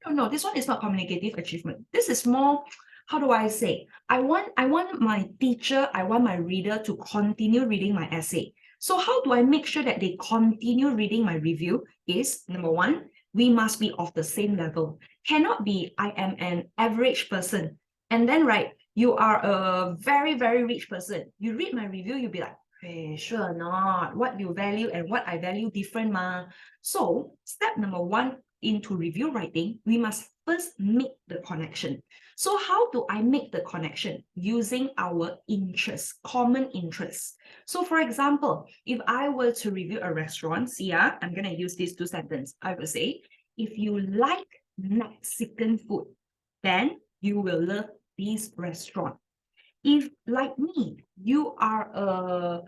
no, this one is not communicative achievement. This is more, how do I say? I want my teacher, I want my reader to continue reading my essay. So how do I make sure that they continue reading my review? Is number one, we must be of the same level. Cannot be I am an average person, and then right, you are a very, very rich person. You read my review, you'll be like, hey, sure not. What you value and what I value different, ma. So step number one into review writing, we must first make the connection. So how do I make the connection? Using our interests, common interests. So for example, if I were to review a restaurant, see, I'm going to use these 2 sentences. I will say, if you like Mexican food, then you will love this restaurant. If, like me, you are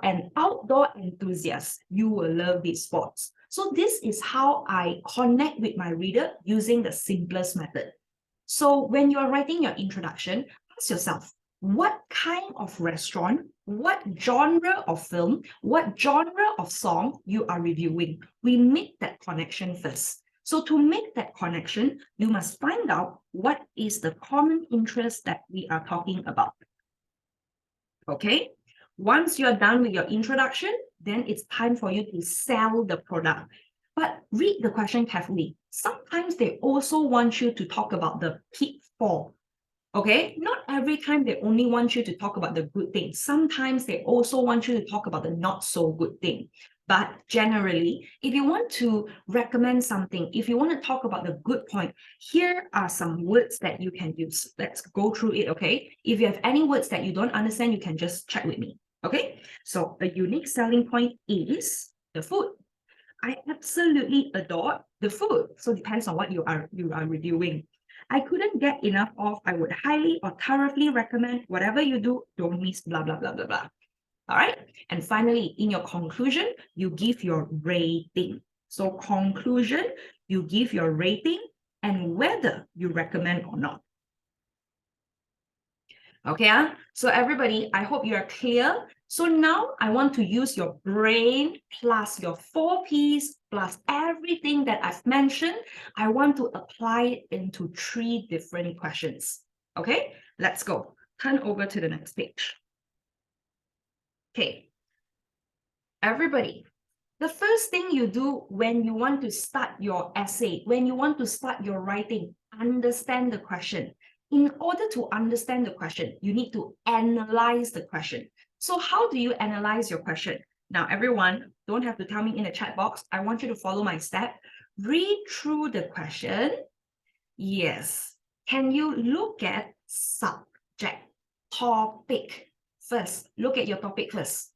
an outdoor enthusiast, you will love these sports. So this is how I connect with my reader using the simplest method. So when you are writing your introduction, ask yourself, what kind of restaurant, what genre of film, what genre of song you are reviewing? We make that connection first. So to make that connection, you must find out what is the common interest that we are talking about. Okay, once you're done with your introduction, then it's time for you to sell the product. But read the question carefully. Sometimes they also want you to talk about the pitfall. Okay, not every time they only want you to talk about the good thing. Sometimes they also want you to talk about the not so good thing. But generally, if you want to recommend something, if you want to talk about the good point, here are some words that you can use. Let's go through it, okay? If you have any words that you don't understand, you can just check with me, okay? So a unique selling point is the food. I absolutely adore the food. So it depends on what you are reviewing. I couldn't get enough of, I would highly or thoroughly recommend, whatever you do, don't miss blah, blah, blah, blah, blah. All right. And finally, in your conclusion, you give your rating. So conclusion, you give your rating and whether you recommend or not. Okay, so everybody, I hope you are clear. So now I want to use your brain plus your 4 P's plus everything that I've mentioned. I want to apply it into 3 different questions. Okay, let's go. Turn over to the next page. Okay, everybody, the first thing you do when you want to start your essay, when you want to start your writing, understand the question. in order to understand the question, you need to analyze the question. So how do you analyze your question? Now, everyone, don't have to tell me in the chat box. I want you to follow my step. Read through the question. Yes. Can you look at subject, topic first? Look at your topic first.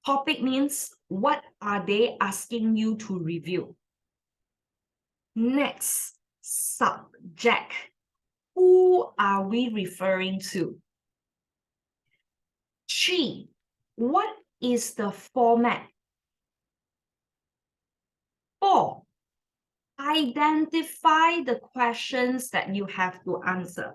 Topic means what are they asking you to review? Next, subject. Who are we referring to? 3, what is the format? 4, identify the questions that you have to answer.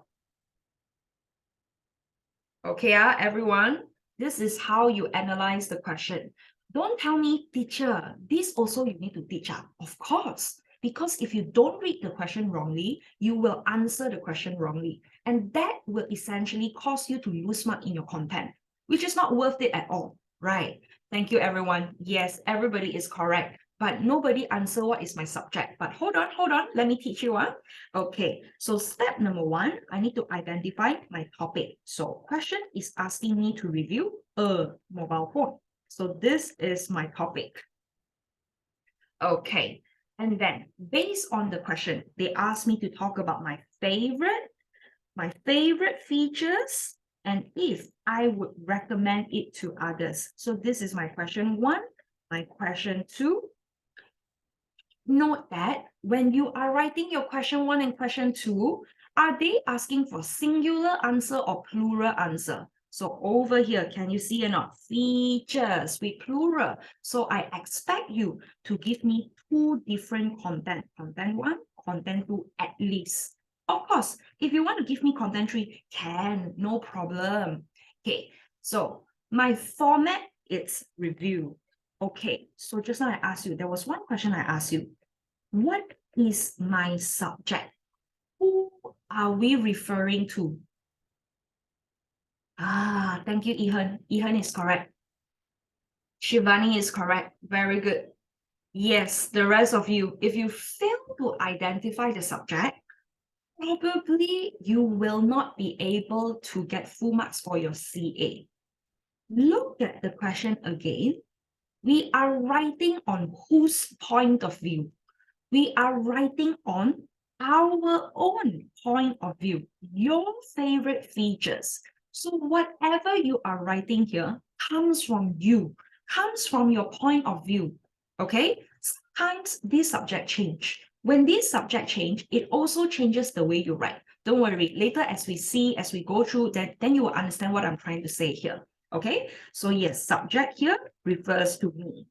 Okay, everyone, this is how you analyze the question. Don't tell me, teacher, this also you need to teach up. Of course, because if you don't read the question wrongly, you will answer the question wrongly. And that will essentially cause you to lose mark in your content, which is not worth it at all, right? Thank you, everyone. Yes, everybody is correct, but nobody answer what is my subject. But hold on, let me teach you. Okay, so step number 1, I need to identify my topic. So question is asking me to review a mobile phone. So this is my topic. Okay, and then based on the question, they asked me to talk about my favorite features, and if I would recommend it to others. So this is my question 1, my question 2. Note that when you are writing your question 1 and question 2, are they asking for singular answer or plural answer? So over here, can you see or not? Features with plural. So I expect you to give me 2 different content. Content 1, content 2 at least. Of course, if you want to give me content 3, can, no problem. Okay, so my format is review. Okay, so just now I asked you, there was one question I asked you. What is my subject? Who are we referring to? Thank you, Ihan. Ihan is correct. Shivani is correct. Very good. Yes, the rest of you, if you fail to identify the subject, probably you will not be able to get full marks for your CA. Look at the question again. We are writing on whose point of view? We are writing on our own point of view, your favorite features. So whatever you are writing here comes from you, comes from your point of view, okay? Sometimes this subject change. When this subject change, it also changes the way you write. Don't worry, later as we see, as we go through that, then you will understand what I'm trying to say here, okay? So yes, subject here refers to me.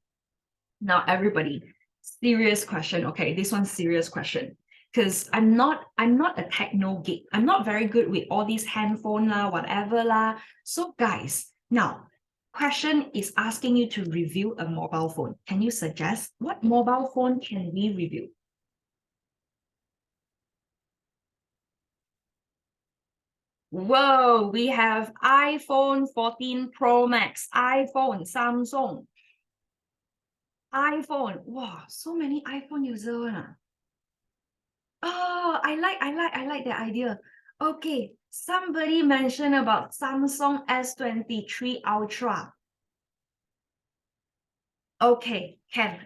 Now, everybody, serious question. Okay, this one's serious question. Because I'm not a techno geek. I'm not very good with all these handphone lah, whatever lah. So guys, now, question is asking you to review a mobile phone. Can you suggest what mobile phone can we review? Whoa, we have iPhone 14 Pro Max, iPhone, Samsung, iPhone. Wow, so many iPhone users. Oh, I like that idea. Okay, somebody mentioned about Samsung S23 Ultra. Okay,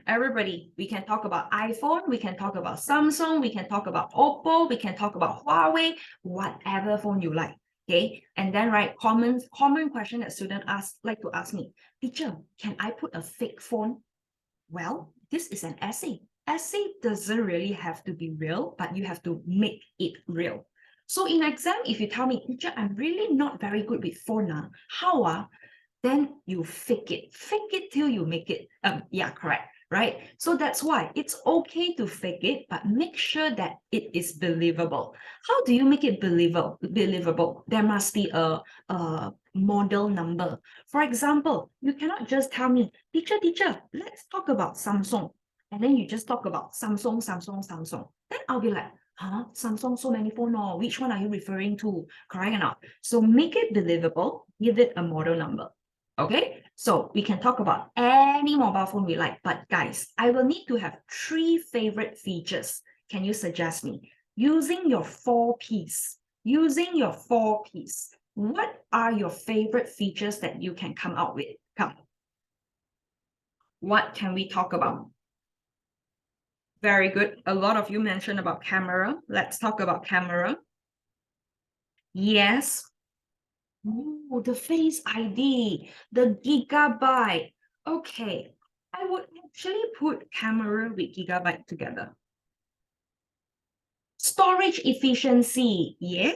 everybody, we can talk about iPhone, we can talk about Samsung, we can talk about Oppo, we can talk about Huawei, whatever phone you like. Okay, and then common question that students like to ask me, teacher, can I put a fake phone? Well, this is an essay. Essay doesn't really have to be real, but you have to make it real. So in exam, if you tell me, teacher, I'm really not very good with phone, how? Then you fake it till you make it. Yeah, correct, right? So that's why it's okay to fake it, but make sure that it is believable. How do you make it believable? There must be a model number. For example, you cannot just tell me, teacher, let's talk about Samsung. And then you just talk about Samsung. Then I'll be like, Samsung, so many phones. Which one are you referring to? Correct or not? So make it believable, give it a model number. Okay, so we can talk about any mobile phone we like, but guys, I will need to have 3 favorite features. Can you suggest me? Using your 4 Ps. using your 4Ps, what are your favorite features that you can come out with? Come. What can we talk about? Very good. A lot of you mentioned about camera. Let's talk about camera. Yes. Oh, the Face ID, the gigabyte. Okay, I would actually put camera with gigabyte together. Storage efficiency, yeah.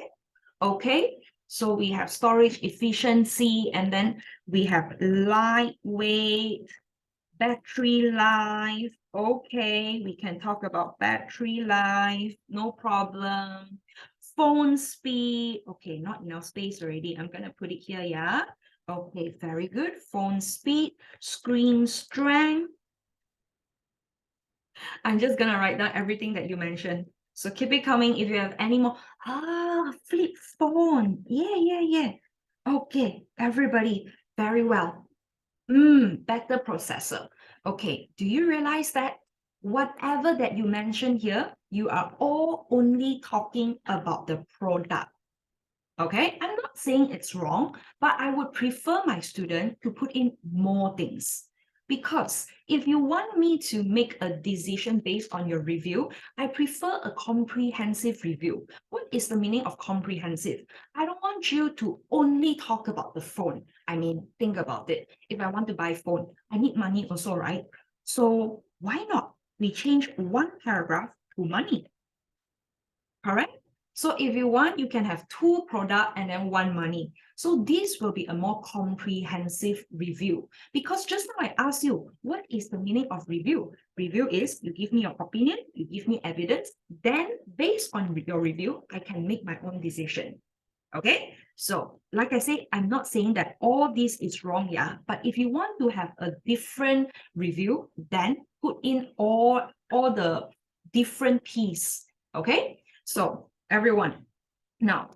Okay, so we have storage efficiency, and then we have lightweight, battery life. Okay, we can talk about battery life, no problem. Phone speed. Okay, not enough space already. I'm gonna put it here, yeah. Okay, very good. Phone speed, screen strength. I'm just gonna write down everything that you mentioned. So keep it coming if you have any more. Flip phone. Yeah. Okay, everybody, very well. Better processor. Okay, do you realize that whatever that you mentioned here, you are all only talking about the product? Okay, I'm not saying it's wrong, but I would prefer my student to put in more things. Because if you want me to make a decision based on your review, I prefer a comprehensive review. What is the meaning of comprehensive? I don't want you to only talk about the phone. I mean, think about it. If I want to buy a phone, I need money also, right? So why not we change one paragraph to money? Correct? So if you want, you can have 2 product and then 1 money. So this will be a more comprehensive review. Because just now I asked you, what is the meaning of review? Review is you give me your opinion, you give me evidence, then based on your review, I can make my own decision. Okay, so like I said, I'm not saying that all this is wrong, yeah, but if you want to have a different review, then put in all the different pieces. Okay, so everyone, now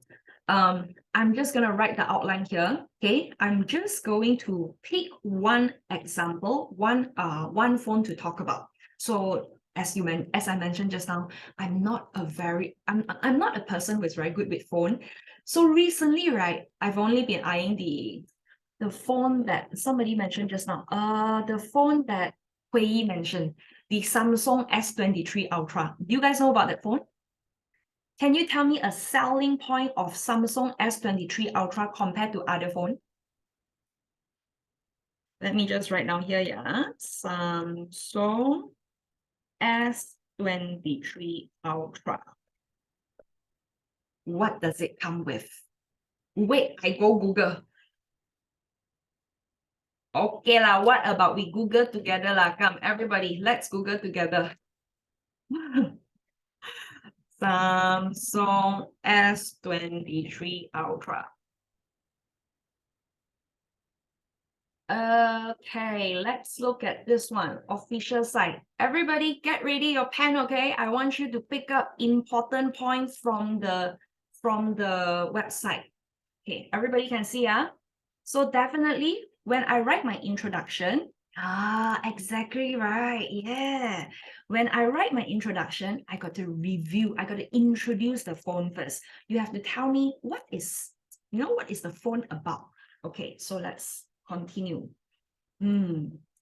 I'm just gonna write the outline here. Okay, I'm just going to pick one example, one phone to talk about. So as I mentioned just now, I'm not a person who is very good with phone. So recently, right, I've only been eyeing the phone that somebody mentioned just now. The phone that Hui Yi mentioned, the Samsung S23 Ultra. Do you guys know about that phone? Can you tell me a selling point of Samsung S23 Ultra compared to other phone? Let me just write down here, yeah. Samsung S23 Ultra. What does it come with? Wait, I go Google. Okay lah, what about we Google together lah? Come, everybody, let's Google together. Samsung S23 Ultra. Okay, let's look at this one, official site. Everybody get ready your pen, okay? I want you to pick up important points from the website. Okay, everybody can see, So definitely when I write my introduction, exactly right. Yeah. When I write my introduction, I got to review, I got to introduce the phone first. You have to tell me what is the phone about. Okay, so let's continue.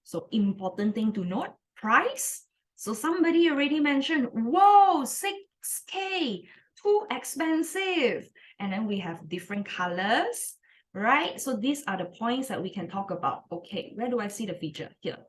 So important thing to note, price. So somebody already mentioned, whoa, 6K, too expensive. And then we have different colors, right? So these are the points that we can talk about. Okay, where do I see the feature? Here.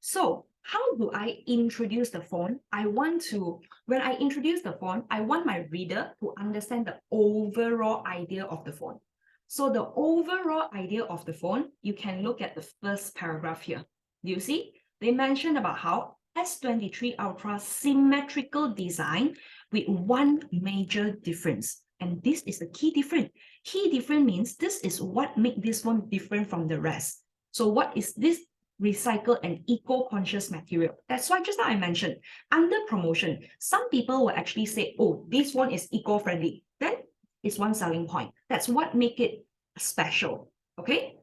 So how do I introduce the phone? When I introduce the phone, I want my reader to understand the overall idea of the phone. So the overall idea of the phone, you can look at the first paragraph here. Do you see? They mentioned about how S23 Ultra symmetrical design with one major difference. And this is the key difference. Key difference means this is what makes this one different from the rest. So what is this? Recycle and eco-conscious material. That's why just now I mentioned, under promotion, some people will actually say, oh, this one is eco-friendly. Then it's one selling point. That's what make it special, okay?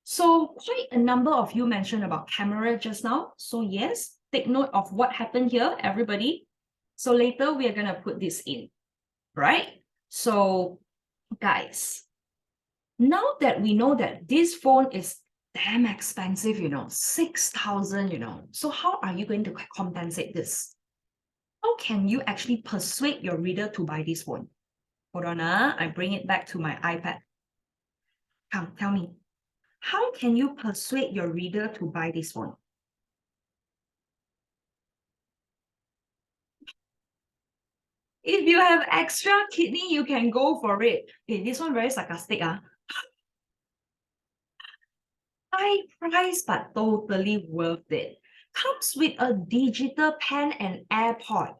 So quite a number of you mentioned about camera just now. So yes, take note of what happened here, everybody. So later we are gonna put this in. right? So guys, now that we know that this phone is damn expensive, 6,000, so how are you going to compensate this? How can you actually persuade your reader to buy this phone? Hold on, I bring it back to my iPad. Come, tell me. How can you persuade your reader to buy this phone? If you have extra kidney, you can go for it. Okay, this one very sarcastic. High price, but totally worth it. Comes with a digital pen and AirPod.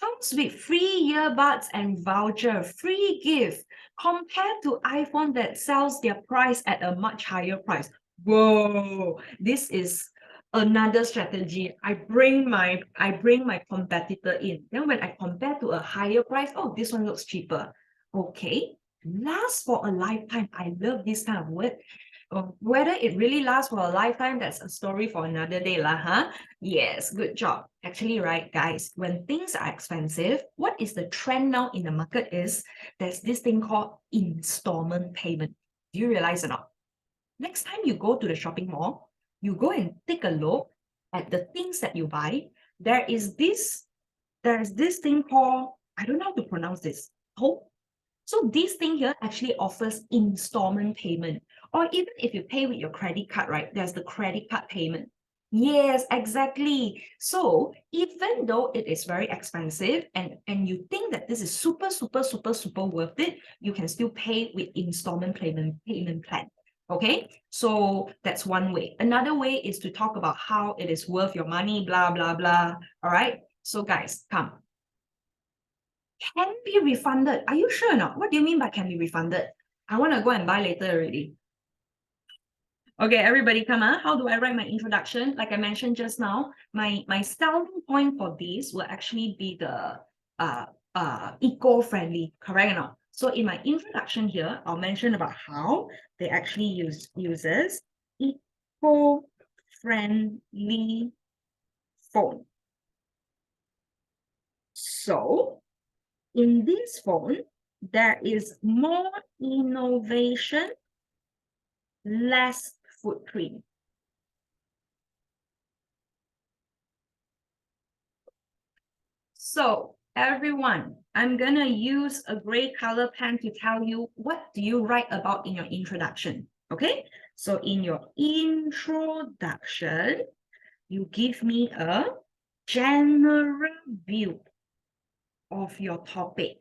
Comes with free earbuds and voucher, free gift, compared to iPhone that sells their price at a much higher price. Whoa, this is another strategy. I bring my competitor in. Then when I compare to a higher price, oh, this one looks cheaper. Okay, lasts for a lifetime. I love this kind of word. Whether it really lasts for a lifetime, that's a story for another day lah, huh? Yes, good job. Actually, right, guys, when things are expensive, what is the trend now in the market is there's this thing called installment payment. Do you realize or not? Next time you go to the shopping mall, you go and take a look at the things that you buy. There's this thing called, I don't know how to pronounce this. So this thing here actually offers installment payment. Or even if you pay with your credit card, right? There's the credit card payment. Yes, exactly. So even though it is very expensive and you think that this is super, super, super, super worth it, you can still pay with installment payment plan. Okay, so that's one way. Another way is to talk about how it is worth your money, blah, blah, blah. All right. So guys, come. Can be refunded. Are you sure or not? What do you mean by can be refunded? I want to go and buy later already. Okay, everybody come on. How do I write my introduction? Like I mentioned just now, my selling point for this will actually be the eco-friendly, correct or not? So in my introduction here, I'll mention about how they actually uses eco-friendly phone. So in this phone, there is more innovation, less footprint. So everyone, I'm gonna use a gray color pen to tell you what do you write about in your introduction, okay? So in your introduction, you give me a general view of your topic.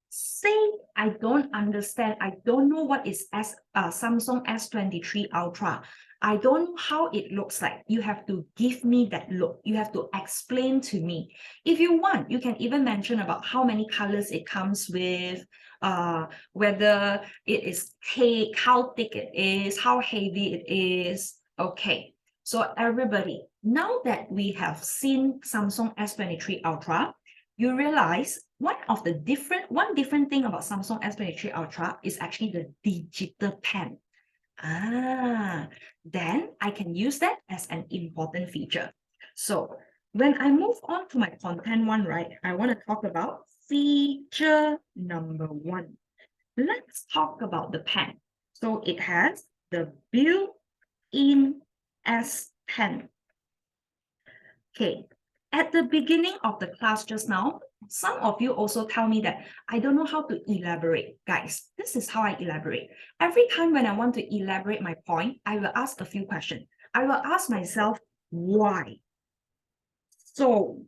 Say I don't understand, I don't know what is Samsung S23 Ultra. I don't know how it looks like. You have to give me that look. You have to explain to me. If you want, you can even mention about how many colors it comes with, whether it is thick, how thick it is, how heavy it is. Okay, so everybody, now that we have seen Samsung S23 Ultra, you realize one different thing about Samsung S23 Ultra is actually the digital pen. Then I can use that as an important feature. So when I move on to my content one, right, I want to talk about feature number one. Let's talk about the pen. So it has the built-in S Pen. Okay, at the beginning of the class just now, some of you also tell me that I don't know how to elaborate. Guys, this is how I elaborate. Every time when I want to elaborate my point, I will ask a few questions. I will ask myself, why? So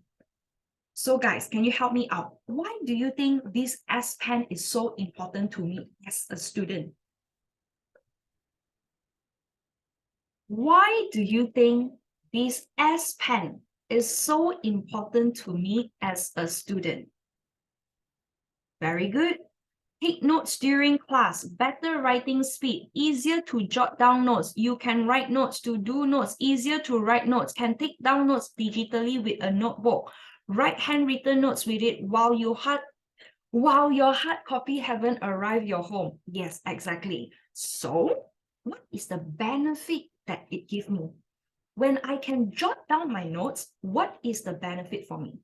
guys, can you help me out? Why do you think this S Pen is so important to me as a student? Why do you think this S Pen is so important to me as a student? Very good. Take notes during class, better writing speed, easier to jot down notes. You can write notes to do notes, easier to write notes, can take down notes digitally with a notebook. Write handwritten notes with it while your hard copy haven't arrived your home. Yes, exactly. So what is the benefit that it gives me? When I can jot down my notes, what is the benefit for me?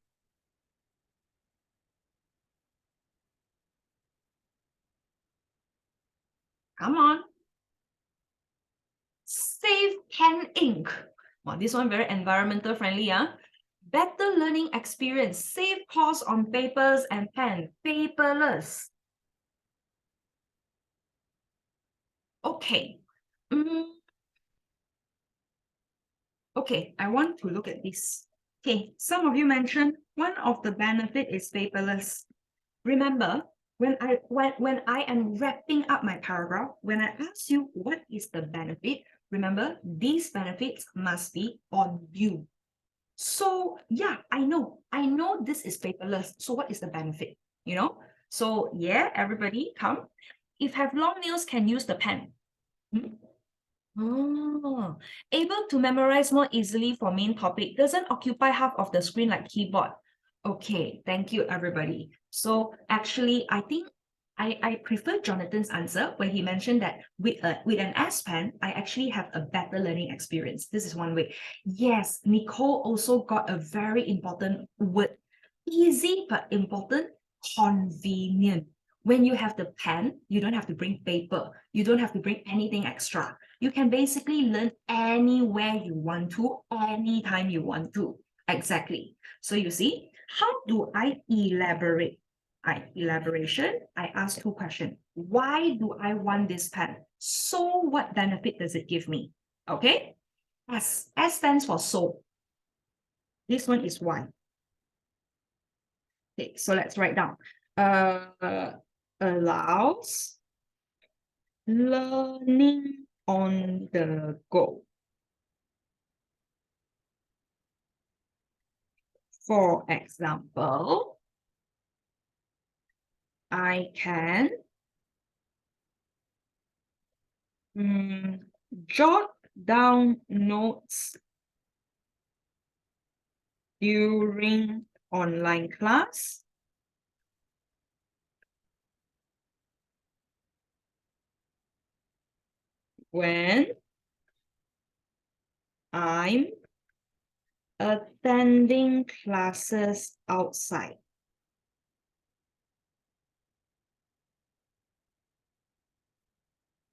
Come on. Save pen ink. Wow, this one very environmental friendly, huh? Better learning experience. Save costs on papers and pen. Paperless. Okay. Okay, I want to look at this. Okay, some of you mentioned one of the benefit is paperless. Remember, when I am wrapping up my paragraph, when I ask you what is the benefit, remember these benefits must be on you. So yeah, I know this is paperless. So what is the benefit? You know? So yeah, everybody come. If have long nails, can use the pen. Oh, able to memorize more easily for main topic, doesn't occupy half of the screen like keyboard. Okay, thank you, everybody. So actually, I think I prefer Jonathan's answer where he mentioned that with an S Pen, I actually have a better learning experience. This is one way. Yes, Nicole also got a very important word. Easy but important, convenient. When you have the pen, you don't have to bring paper. You don't have to bring anything extra. You can basically learn anywhere you want to, anytime you want to. Exactly. So you see, how do I elaborate? Elaboration, I ask two questions. Why do I want this pen? So what benefit does it give me? Okay. S stands for so. This one is why. Okay, so let's write down. Allows learning on the go. For example, I can jot down notes during online class when I'm attending classes outside.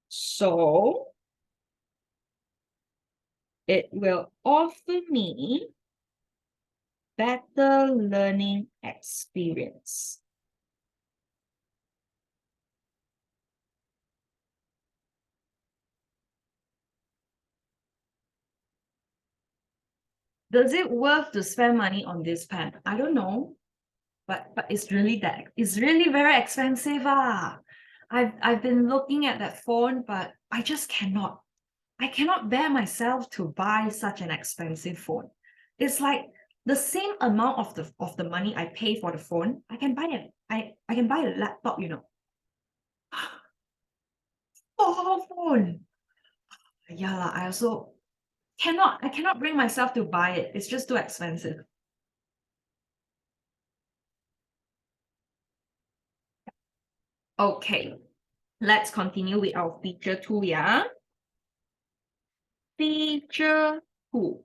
So it will offer me better learning experience. Does it worth to spend money on this pen? I don't know, but it's really very expensive. I've been looking at that phone, but I just cannot. I cannot bear myself to buy such an expensive phone. It's like the same amount of the money I pay for the phone, I can buy I can buy a laptop, you know. Oh, phone. Yeah, I also I cannot bring myself to buy it. It's just too expensive. Okay, let's continue with our feature 2, yeah? Feature 2.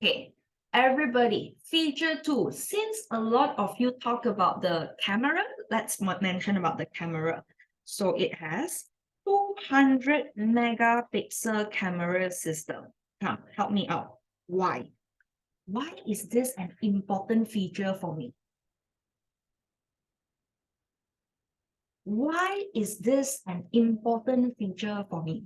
Okay, everybody, feature 2. Since a lot of you talk about the camera, let's mention about the camera. So it has 200 megapixel camera system. Come, help me out. Why? Why is this an important feature for me? Why is this an important feature for me?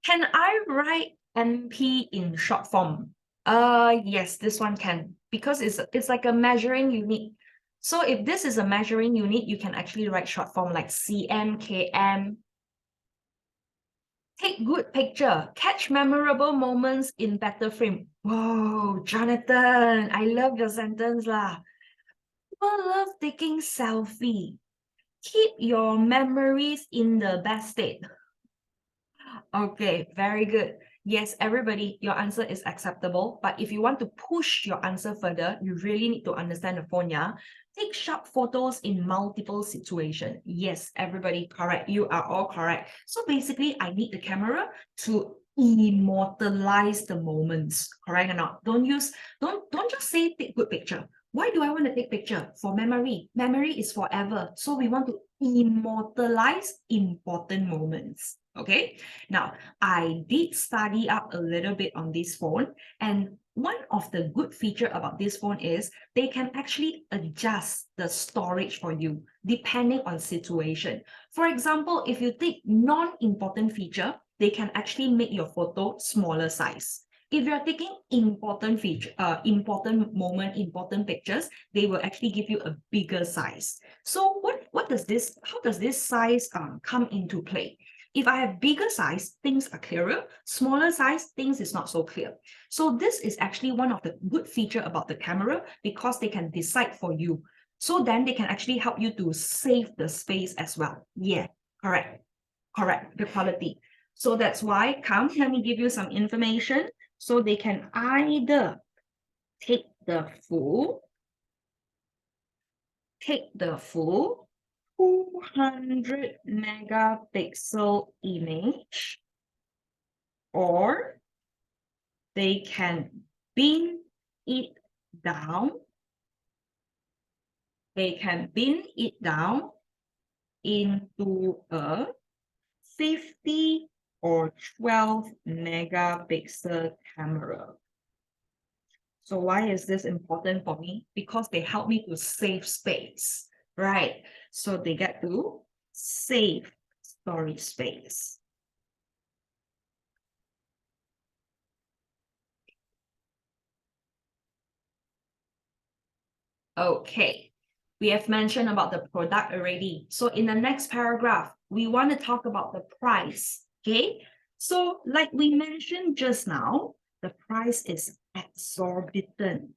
Can I write MP in short form? Yes, this one can, because it's like a measuring unit. So if this is a measuring unit, you can actually write short form like cm, km. Take good picture, catch memorable moments in better frame. Whoa, Jonathan, I love your sentence lah. People love taking selfie. Keep your memories in the best state. Okay, very good. Yes, everybody, your answer is acceptable. But if you want to push your answer further, you really need to understand the phone, yeah? Take sharp photos in multiple situations. Yes, everybody, correct. You are all correct. So basically, I need the camera to immortalize the moments, correct or not? Don't just say take good picture. Why do I want to take picture? For memory. Memory is forever. So we want to immortalize important moments. Okay. Now, I did study up a little bit on this phone, and one of the good feature about this phone is they can actually adjust the storage for you depending on situation. For example, if you take non-important feature, they can actually make your photo smaller size. If you're taking important feature, important moment, important pictures, they will actually give you a bigger size. So how does this size come into play? If I have bigger size, things are clearer. Smaller size, things is not so clear. So this is actually one of the good feature about the camera because they can decide for you. So then they can actually help you to save the space as well. Yeah, correct, the quality. So that's why, come, let me give you some information. So they can either take the full 200 megapixel image, or they can bin it down. They can bin it down into a 50 or 12 megapixel camera. So why is this important for me? Because they help me to save space, right? So they get to save storage space. Okay, we have mentioned about the product already. So in the next paragraph, we want to talk about the price, okay? So like we mentioned just now, the price is exorbitant.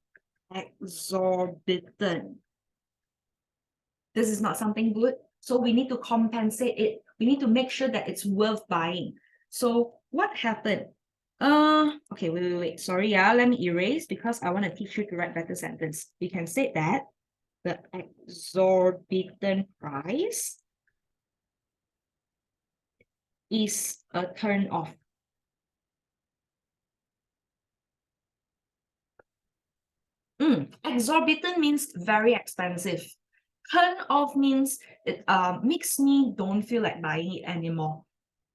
This is not something good. So we need to compensate it. We need to make sure that it's worth buying. So what happened? Okay, wait. Sorry, let me erase because I want to teach you to write better sentence. We can say that the exorbitant price is a turn off. Exorbitant means very expensive. Turn off means it makes me don't feel like buying it anymore.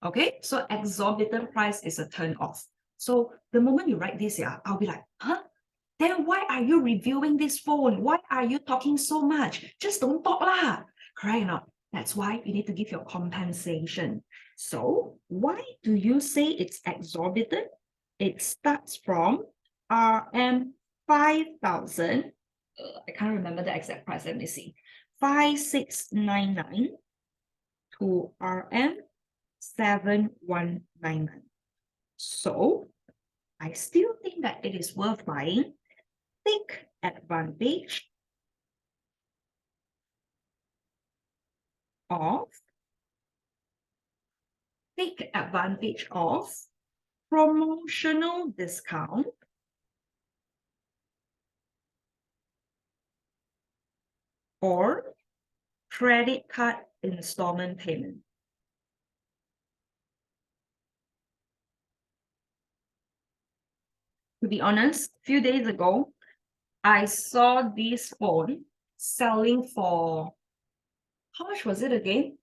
Okay, so exorbitant price is a turn off. So the moment you write this, I'll be like, huh? Then why are you reviewing this phone? Why are you talking so much? Just don't talk lah. Correct or not? That's why you need to give your compensation. So why do you say it's exorbitant? It starts from RM 5,000. I can't remember the exact price. Let me see. 5,699 to RM 7,199. So I still think that it is worth buying. Take advantage of promotional discount or credit card installment payment. To be honest, a few days ago, I saw this phone selling for, how much was it again?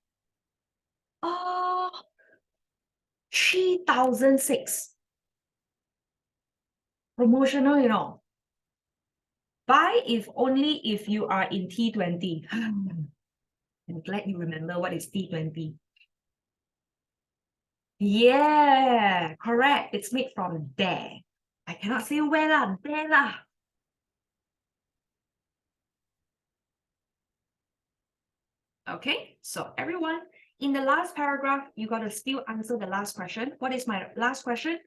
3,006. Promotional, you know. Buy if only if you are in T20. I'm glad you remember what is T20. Yeah, correct. It's made from there. I cannot say where lah, there lah. Okay, so everyone, in the last paragraph, you got to still answer the last question. What is my last question?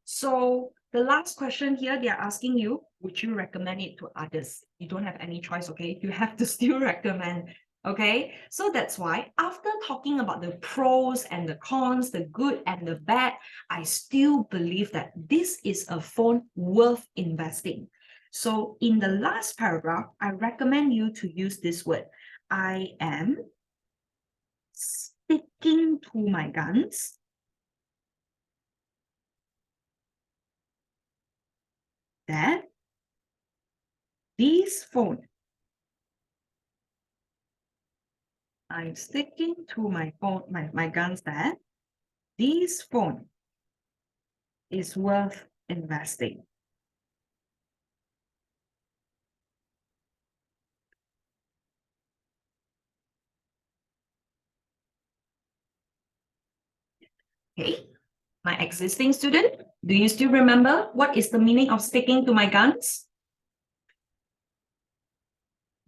So the last question here, they are asking you, would you recommend it to others? You don't have any choice, okay? You have to still recommend. Okay, so that's why after talking about the pros and the cons, the good and the bad, I still believe that this is a phone worth investing. So in the last paragraph, I recommend you to use this word. I am sticking to my guns that this phone, I'm sticking to my phone, my guns that this phone is worth investing. Okay, my existing student, do you still remember what is the meaning of sticking to my guns?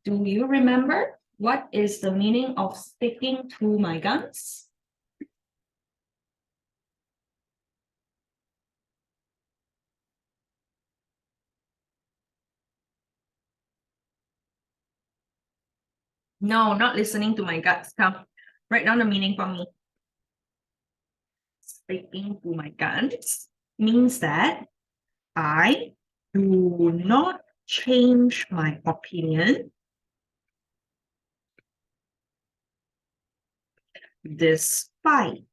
Do you remember what is the meaning of sticking to my guns? No, not listening to my guts. Come, write down the meaning for me. Sticking to my guns means that I do not change my opinion despite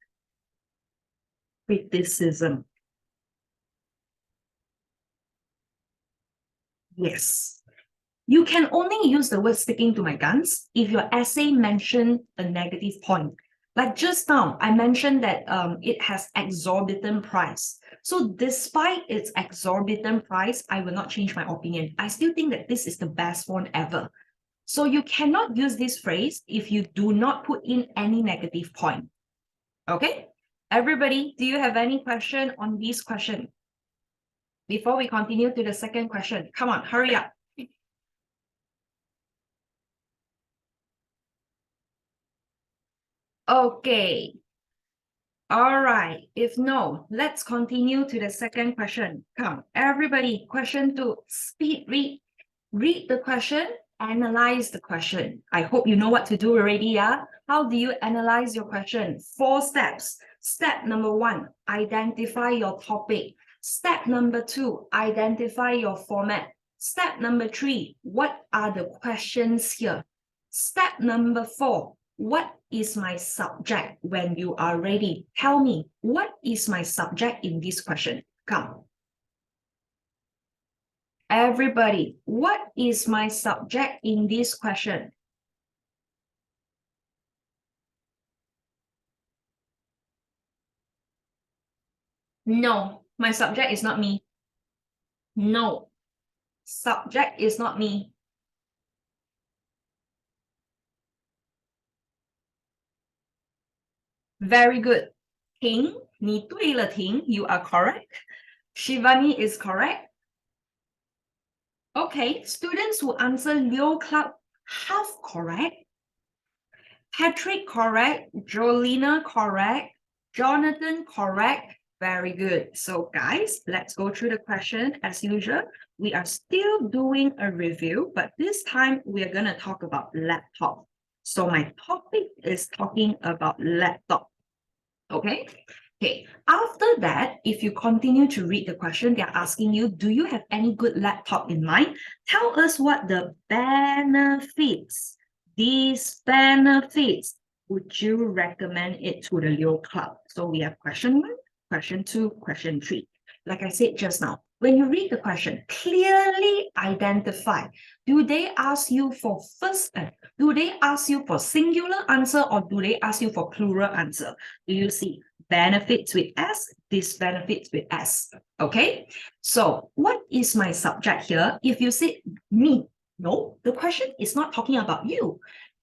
criticism. Yes. You can only use the word sticking to my guns if your essay mentioned a negative point. Like just now, I mentioned that it has exorbitant price. So despite its exorbitant price, I will not change my opinion. I still think that this is the best phone ever. So you cannot use this phrase if you do not put in any negative point. Okay? Everybody, do you have any question on this question? Before we continue to the second question, come on, hurry up. Okay. All right. If no, let's continue to the second question. Come, everybody, question 2. Speed read. Read the question, analyze the question. I hope you know what to do already, yeah? How do you analyze your question? 4 steps. Step number 1, identify your topic. Step number 2, identify your format. Step number 3, what are the questions here? Step number 4, what is my subject? When you are ready, tell me, what is my subject in this question? Come. Everybody, what is my subject in this question? No, my subject is not me. No, subject is not me. Very good. Ting, 你对了, Ting, you are correct. Shivani is correct. Okay, students who answer Leo Club, half correct. Patrick correct. Jolina correct. Jonathan correct. Very good. So guys, let's go through the question as usual. We are still doing a review, but this time we are going to talk about laptop. So my topic is talking about laptop. Okay. Okay, after that, if you continue to read the question, they're asking you, do you have any good laptop in mind? Tell us what the benefits, these benefits, would you recommend it to the Leo Club? So we have question 1, question 2, question 3. Like I said just now, when you read the question, clearly identify, do they ask you for do they ask you for singular answer or do they ask you for plural answer? Do you see benefits with S, disbenefits with S? Okay, so what is my subject here? If you say me, no, the question is not talking about you.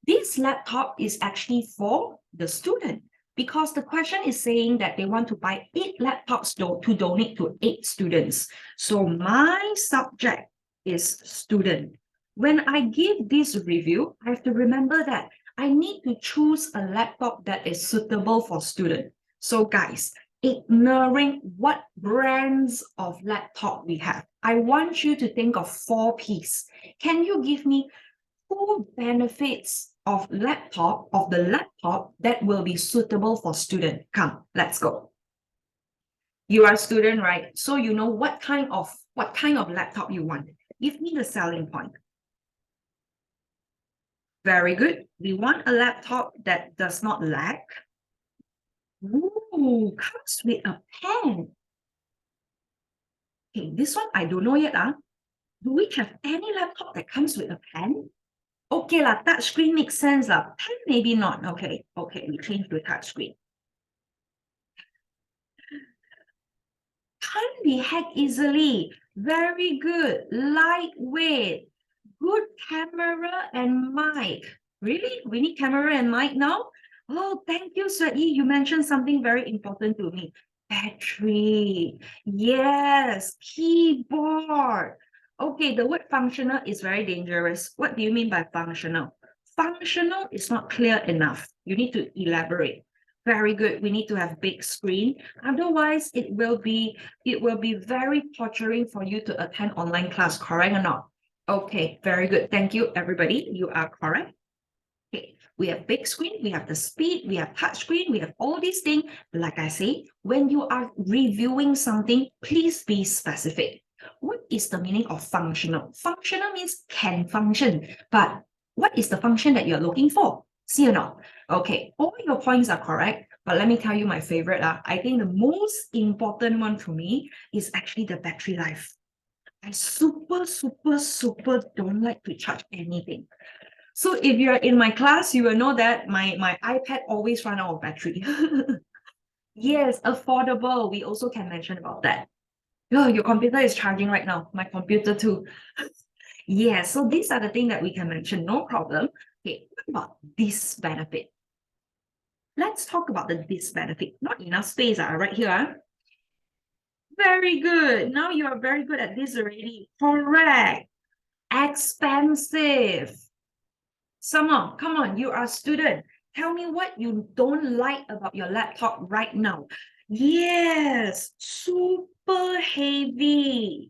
This laptop is actually for the student because the question is saying that they want to buy 8 laptops to donate to 8 students. So my subject is student. When I give this review, I have to remember that I need to choose a laptop that is suitable for student. So guys, ignoring what brands of laptop we have, I want you to think of 4 P's. Can you give me 2 benefits of the laptop that will be suitable for student? Come, let's go. You are a student, right? So you know what kind of laptop you want. Give me the selling point. Very good. We want a laptop that does not lag. Ooh, comes with a pen. Okay, this one I don't know yet. Do we have any laptop that comes with a pen? Okay, touch screen makes sense. Pen maybe not. Okay, we change to touch screen. Can't be hacked easily. Very good. Lightweight. Good camera and mic. Really? We need camera and mic now? Oh, thank you, Sweaty. You mentioned something very important to me. Battery. Yes. Keyboard. Okay, the word functional is very dangerous. What do you mean by functional? Functional is not clear enough. You need to elaborate. Very good. We need to have big screen. Otherwise, it will be very torturing for you to attend online class, correct or not? Okay, very good. Thank you, everybody. You are correct. Okay, we have big screen, we have the speed, we have touch screen, we have all these things. Like I say, when you are reviewing something, please be specific. What is the meaning of functional? Functional means can function, but what is the function that you're looking for? See or not? Okay, all your points are correct, but let me tell you my favorite. I think the most important one for me is actually the battery life. I super don't like to charge anything. So if you're in my class, you will know that my iPad always run out of battery. Yes, affordable. We also can mention about that. Oh, your computer is charging right now. My computer too. Yeah, so these are the things that we can mention, no problem. Okay, what about this benefit? Let's talk about the this benefit. Not enough space, right here. Very good. Now you are very good at this already. Correct. Expensive. Someone, come on, you are a student. Tell me what you don't like about your laptop right now. Yes, super heavy.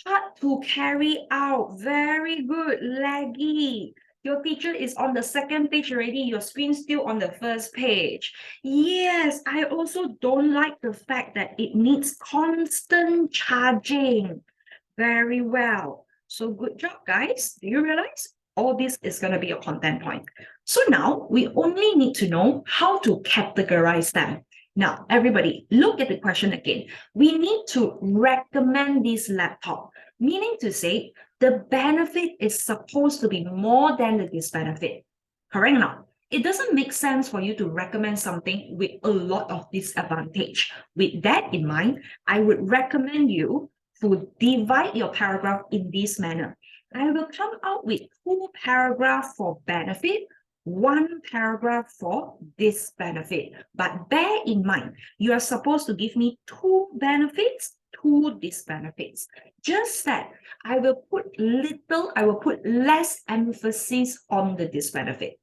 Hard to carry out. Very good. Laggy. Your teacher is on the second page already. Your screen's still on the first page. Yes, I also don't like the fact that it needs constant charging. Very well. So good job, guys. Do you realize all this is going to be a content point? So now we only need to know how to categorize them. Now, everybody, look at the question again. We need to recommend this laptop, meaning to say the benefit is supposed to be more than the disbenefit. Correct or not? It doesn't make sense for you to recommend something with a lot of disadvantage. With that in mind, I would recommend you to divide your paragraph in this manner. I will come out with 2 paragraphs for benefit, 1 paragraph for disbenefit. But bear in mind, you are supposed to give me 2 benefits, 2 disbenefits. Just that I will put less emphasis on the disbenefit.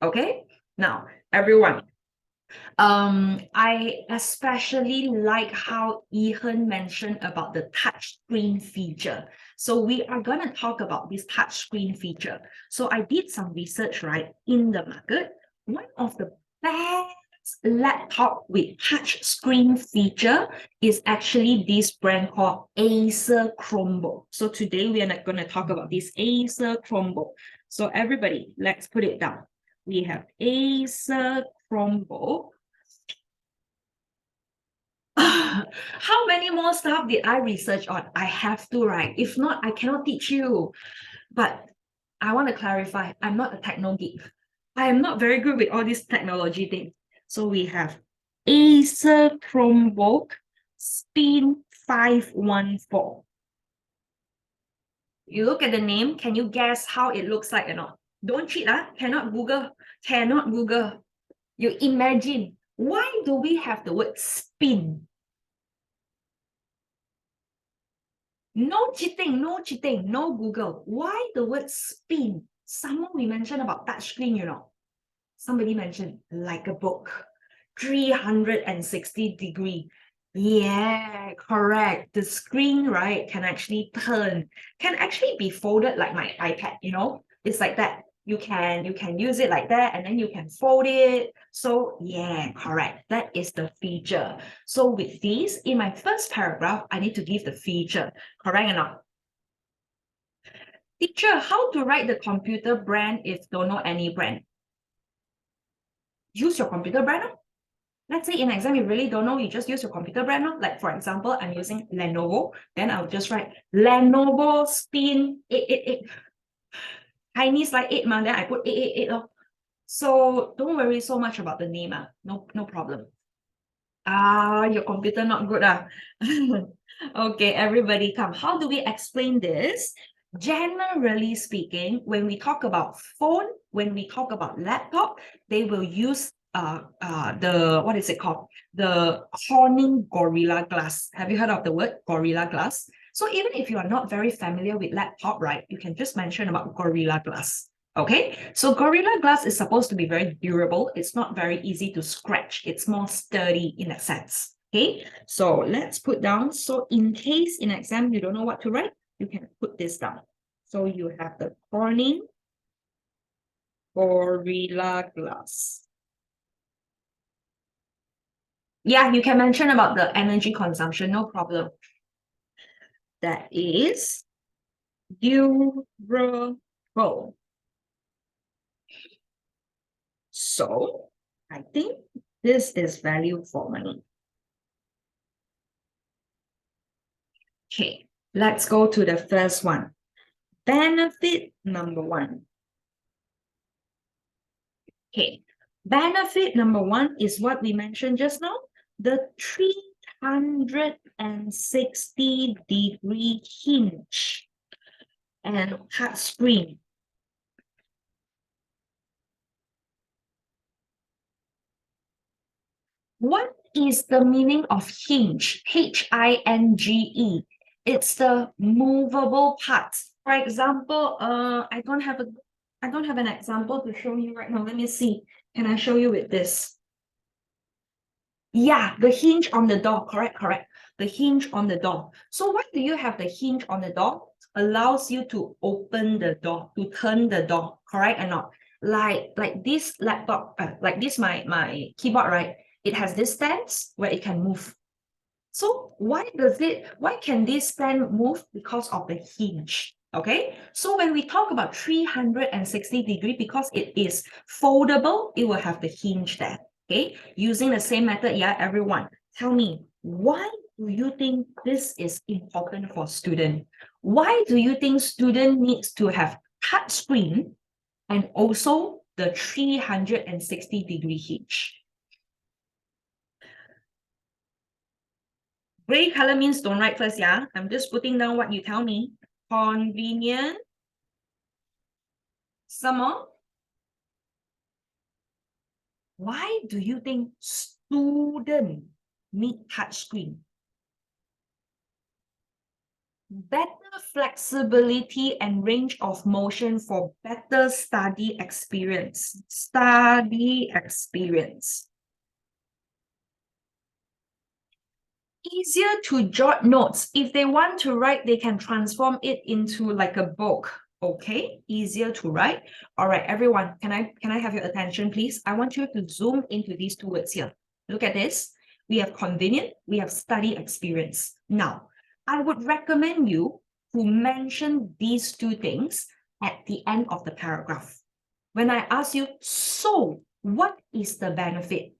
Okay? Now, everyone, I especially like how Ethan mentioned about the touch screen feature. So we are going to talk about this touch screen feature. So I did some research, right, in the market. One of the best laptop with touch screen feature is actually this brand called Acer Chromebook. So today we are not going to talk about this Acer Chromebook. So everybody, let's put it down. We have Acer Chromebook. How many more stuff did I research on? I have to, right? If not, I cannot teach you. But I want to clarify, I'm not a techno geek. I am not very good with all this technology thing. So we have Acer Chromebook Spin 514. You look at the name, can you guess how it looks like or not? Don't cheat, cannot Google. You imagine, why do we have the word spin? No cheating, no Google. Why the word spin? Someone we mentioned about touchscreen, Somebody mentioned like a book, 360 degree. Yeah, correct. The screen, right, can actually turn, can actually be folded like my iPad, It's like that. You can use it like that, and then you can fold it. So yeah, correct. That is the feature. So with this, in my first paragraph, I need to give the feature. Correct or not? Teacher, how to write the computer brand if don't know any brand? Use your computer brand. Let's say in exam, you really don't know, you just use your computer brand. Like for example, I'm using Lenovo, then I'll just write Lenovo Spin 888. Tiny slide 8, then I put 888. So don't worry so much about the name. No problem. Your computer not good. Okay, everybody come. How do we explain this? Generally speaking, when we talk about phone, when we talk about laptop, they will use the, what is it called? The Corning Gorilla Glass. Have you heard of the word Gorilla Glass? So even if you are not very familiar with laptop, right, you can just mention about Gorilla Glass. Okay, so Gorilla Glass is supposed to be very durable. It's not very easy to scratch. It's more sturdy in a sense. Okay, so let's put down. So in case in exam you don't know what to write, you can put this down. So you have the Corning Gorilla Glass. Yeah, you can mention about the energy consumption, no problem. That is durable. So I think this is value for money. Okay, let's go to the first one. Benefit number one. Okay, benefit number one is what we mentioned just now, the 360-degree hinge and touch screen. What is the meaning of hinge? H-I-N-G-E. It's the movable part. For example, I don't have an example to show you right now. Let me see. Can I show you with this? Yeah, the hinge on the door. Correct. The hinge on the door. So why do you have the hinge on the door? Allows you to open the door, to turn the door. Correct or not? Like this laptop, like this my keyboard, right? It has this stance where it can move. So why can this stand move? Because of the hinge. Okay, so when we talk about 360-degree, because it is foldable, it will have the hinge there. Okay, using the same method. Yeah, everyone, tell me, why do you think this is important for student? Why do you think student needs to have touch screen and also the 360-degree hinge? Gray color means don't write first, yeah? I'm just putting down what you tell me. Convenient. Some more. Why do you think student need touch screen? Better flexibility and range of motion for better study experience. Study experience. Easier to jot notes. If they want to write, they can transform it into like a book. Okay, easier to write. All right, everyone, can I have your attention, please? I want you to zoom into these two words here. Look at this. We have convenient, we have study experience. Now, I would recommend you to mention these two things at the end of the paragraph. When I ask you, so what is the benefit?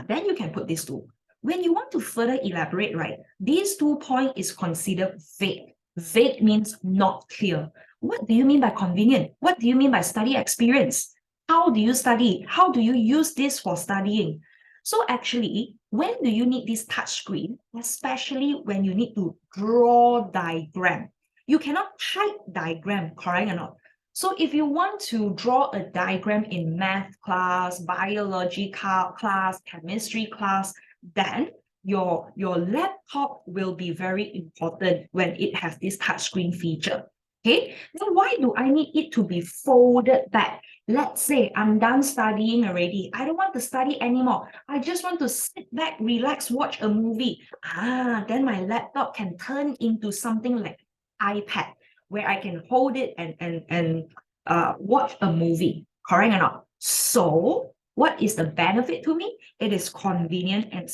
Then you can put these two. When you want to further elaborate, right, these 2 points is considered vague. Vague means not clear. What do you mean by convenient? What do you mean by study experience? How do you study? How do you use this for studying? So actually, when do you need this touch screen? Especially when you need to draw diagram. You cannot type diagram, correct or not? So if you want to draw a diagram in math class, biology class, chemistry class, then your laptop will be very important when it has this touchscreen feature. Okay, now why do I need it to be folded back? Let's say I'm done studying already. I don't want to study anymore. I just want to sit back, relax, watch a movie. Then my laptop can turn into something like iPad where I can hold it and watch a movie. Correct or not? So what is the benefit to me? It is convenient and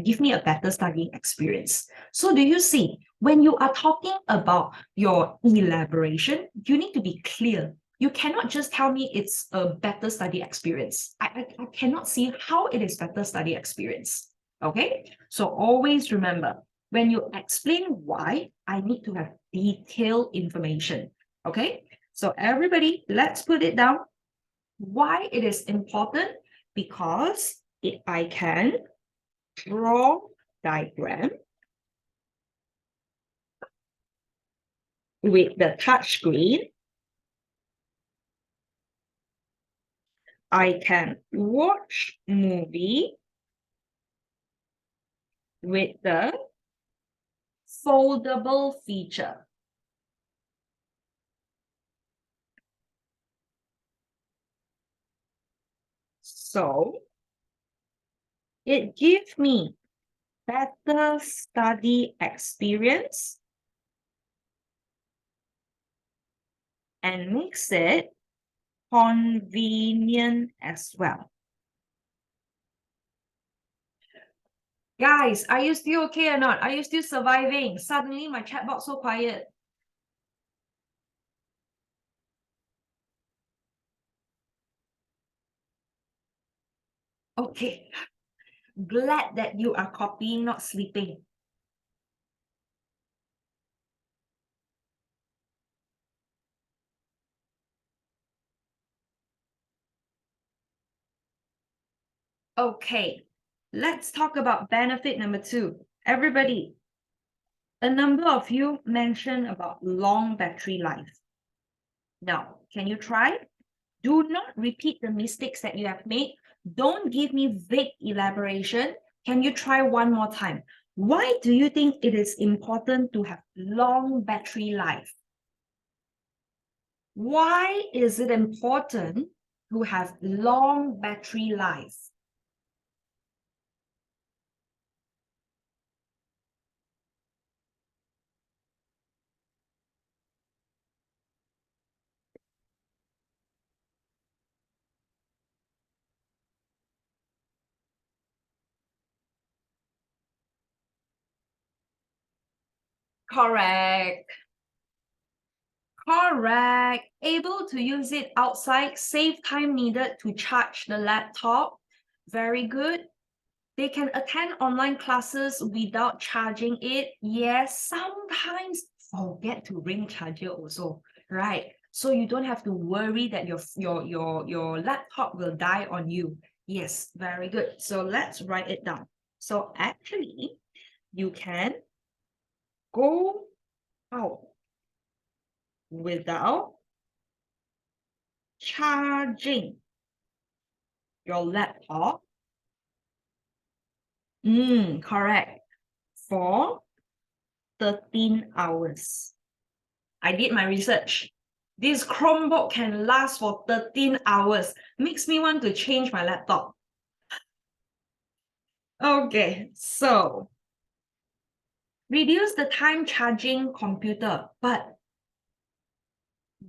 give me a better studying experience. So do you see, when you are talking about your elaboration, you need to be clear. You cannot just tell me it's a better study experience. I cannot see how it is better study experience. Okay, so always remember, when you explain why, I need to have detailed information. Okay, so everybody, let's put it down. Why it is important? Because I can draw diagram with the touch screen. I can watch movie with the foldable feature. So it gives me better study experience and makes it convenient as well. Guys, are you still okay or not? Are you still surviving? Suddenly my chat box so quiet. Okay, glad that you are copying, not sleeping. Okay, let's talk about benefit number 2. Everybody, a number of you mentioned about long battery life. Now, can you try? Do not repeat the mistakes that you have made. Don't give me vague elaboration. Can you try one more time? Why do you think it is important to have long battery life? Why is it important to have long battery life? Correct. Correct. Able to use it outside, save time needed to charge the laptop. Very good. They can attend online classes without charging it. Yes, sometimes forget to bring charger also, right? So you don't have to worry that your laptop will die on you. Yes, very good. So let's write it down. So actually, you can go out without charging your laptop. Correct. For 13 hours. I did my research. This Chromebook can last for 13 hours. Makes me want to change my laptop. Okay, so reduce the time charging computer, but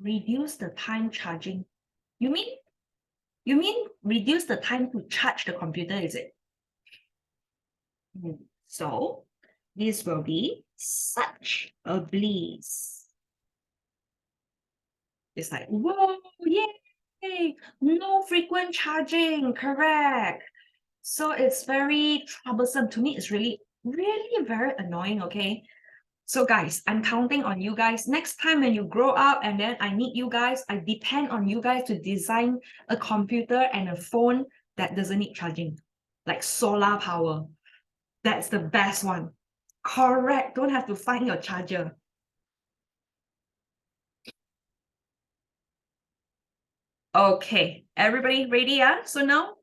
reduce the time charging. You mean reduce the time to charge the computer, is it? So this will be such a bliss. It's like, whoa, yay! No frequent charging, correct. So it's very troublesome. To me, it's really, really very annoying, okay? So guys, I'm counting on you guys. Next time when you grow up and then I need you guys, I depend on you guys to design a computer and a phone that doesn't need charging, like solar power. That's the best one. Correct. Don't have to find your charger. Okay, everybody ready? Yeah. So now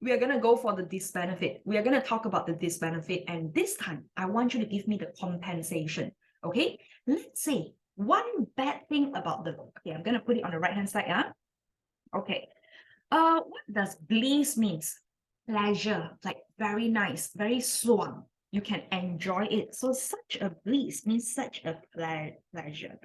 we are going to go for the disbenefit. We are going to talk about the disbenefit. And this time, I want you to give me the compensation. Okay, let's say one bad thing about the, okay, I'm going to put it on the right-hand side. Yeah. Okay. What does bliss means? Pleasure, like very nice, very suang. You can enjoy it. So such a bliss means such a pleasure.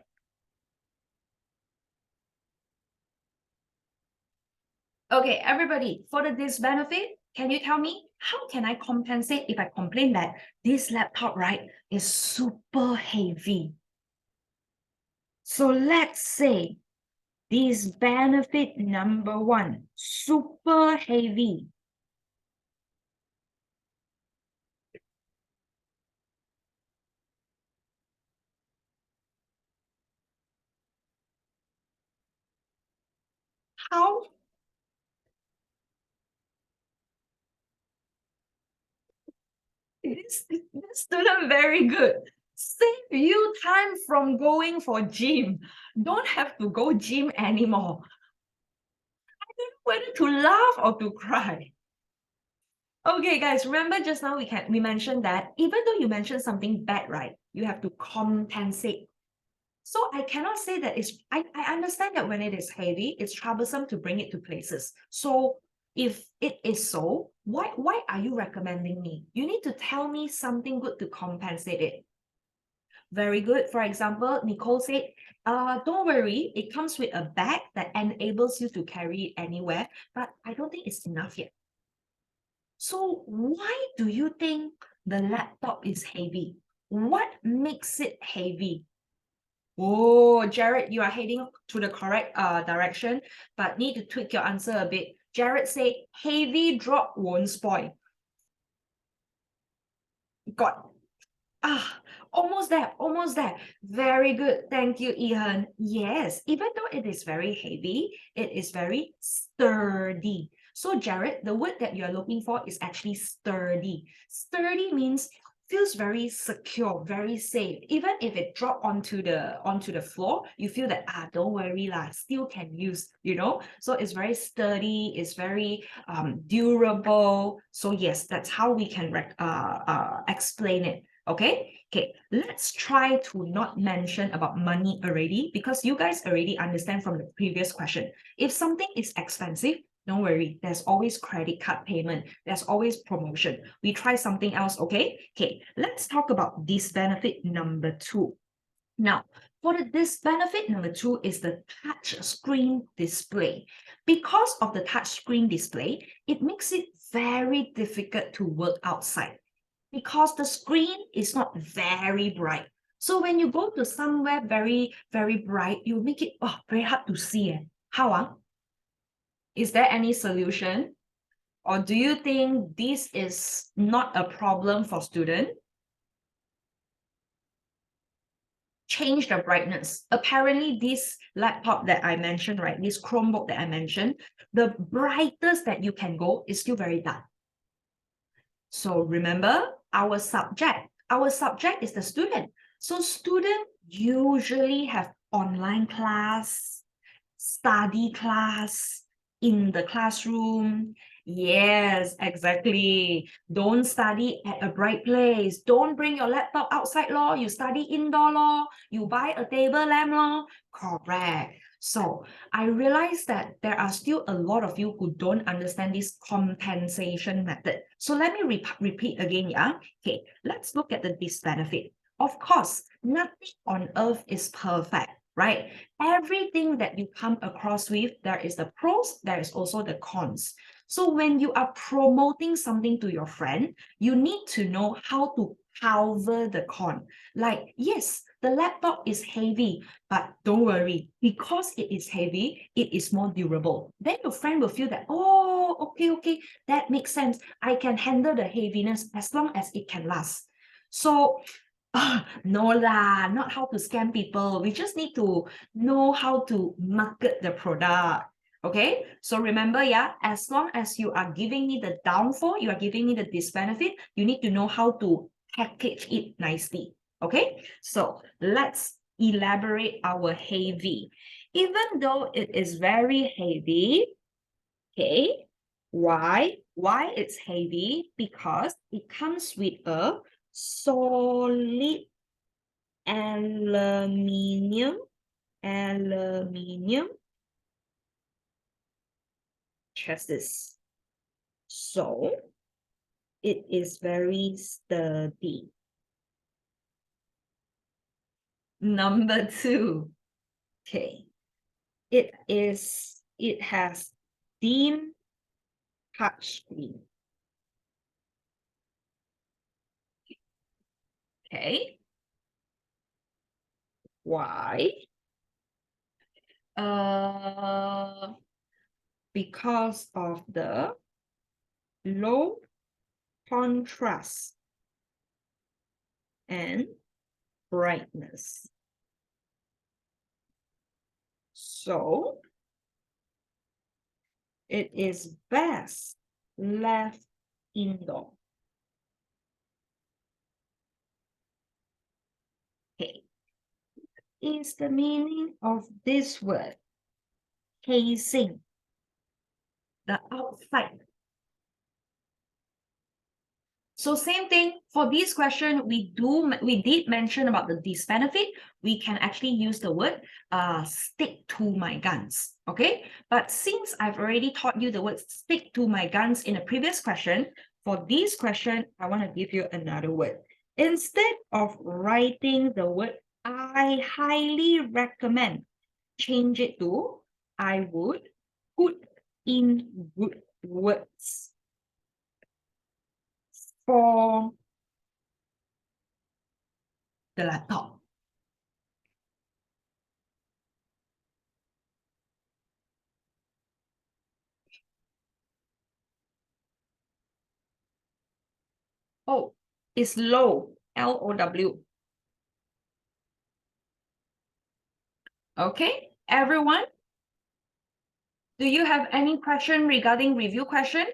Okay, everybody, for the disbenefit, can you tell me how can I compensate if I complain that this laptop, right, is super heavy? So let's say This benefit number 1, super heavy. How? This student very good. Save you time from going for gym. Don't have to go gym anymore. I don't know whether to laugh or to cry. Okay, guys, remember just now we mentioned that even though you mentioned something bad, right? You have to compensate. So I cannot say that I understand that when it is heavy, it's troublesome to bring it to places. So if it is so, why are you recommending me? You need to tell me something good to compensate it. Very good. For example, Nicole said, don't worry, it comes with a bag that enables you to carry it anywhere, but I don't think it's enough yet. So why do you think the laptop is heavy? What makes it heavy? Oh, Jared, you are heading to the correct direction, but need to tweak your answer a bit. Jared said, heavy drop won't spoil. Got almost there, almost there. Very good. Thank you, Ihan. Yes, even though it is very heavy, it is very sturdy. So, Jared, the word that you're looking for is actually sturdy. Sturdy means feels very secure, very safe. Even if it drop onto the floor, you feel that don't worry lah, still can use, you know. So it's very sturdy, it's very durable. So yes, that's how we can explain it. Okay, let's try to not mention about money already, because you guys already understand from the previous question. If something is expensive, don't worry, there's always credit card payment, there's always promotion. We try something else, okay? Okay, let's talk about this benefit number 2. Now, for this benefit number 2 is the touch screen display. Because of the touch screen display, it makes it very difficult to work outside, because the screen is not very bright. So when you go to somewhere very, very bright, you make it very hard to see. How? Is there any solution? Or do you think this is not a problem for students? Change the brightness. Apparently, this laptop that I mentioned, right, this Chromebook that I mentioned, the brightest that you can go is still very dark. So remember, our subject is the student. So students usually have online class, study class, in the classroom. Yes, exactly. Don't study at a bright place. Don't bring your laptop outside law. You study indoor law. You buy a table lamp law. Correct. So I realize that there are still a lot of you who don't understand this compensation method. So let me repeat again, yeah? Okay, let's look at the disbenefit. Of course, nothing on earth is perfect, right? Everything that you come across with, there is the pros, there is also the cons. So when you are promoting something to your friend, you need to know how to cover the con. Like, yes, the laptop is heavy, but don't worry, because it is heavy, it is more durable. Then your friend will feel that, oh, okay, that makes sense. I can handle the heaviness as long as it can last. So no lah, not how to scam people. We just need to know how to market the product. Okay, so remember, yeah, as long as you are giving me the downfall, you are giving me the disbenefit, you need to know how to package it nicely. Okay, so let's elaborate our heavy. Even though it is very heavy, okay, why? Why it's heavy? Because it comes with a solid aluminium chassis. So it is very sturdy. Number 2, okay, it has thin touchscreen. Okay, why? Because of the low contrast and brightness. So it is best left indoor. Okay. Is the meaning of this word casing? The outside. So same thing for this question, we did mention about the disbenefit. We can actually use the word stick to my guns. Okay, but since I've already taught you the word stick to my guns in a previous question, for this question, I want to give you another word. Instead of writing the word I highly recommend, change it to I would put in good words for the laptop. Oh, it's low, L-O-W. Okay, everyone, do you have any question regarding review question?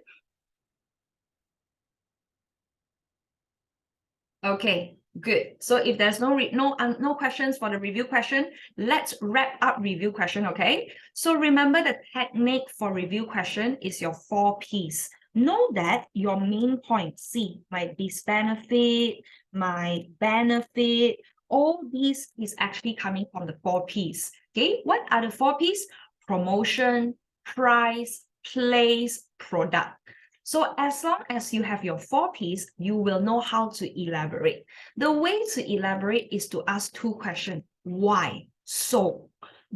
Okay, good. So if there's no questions for the review question, let's wrap up review question, okay? So remember the technique for review question is your 4 Ps. Know that your main point, see, my disbenefit, my benefit, all these is actually coming from the 4 Ps. Okay, what are the 4 Ps? Promotion, price, place, product. So as long as you have your 4 Ps, you will know how to elaborate. The way to elaborate is to ask 2 questions. Why? So,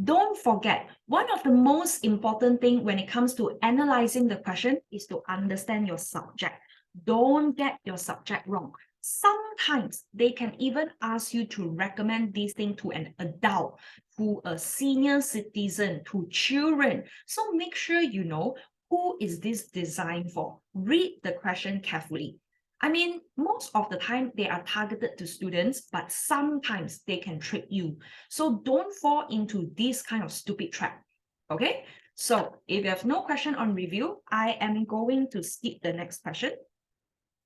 don't forget, one of the most important things when it comes to analyzing the question is to understand your subject. Don't get your subject wrong. Sometimes they can even ask you to recommend this thing to an adult, to a senior citizen, to children. So make sure you know who is this designed for. Read the question carefully. I mean, most of the time they are targeted to students, but sometimes they can trick you. So don't fall into this kind of stupid trap. Okay? So if you have no question on review, I am going to skip the next question.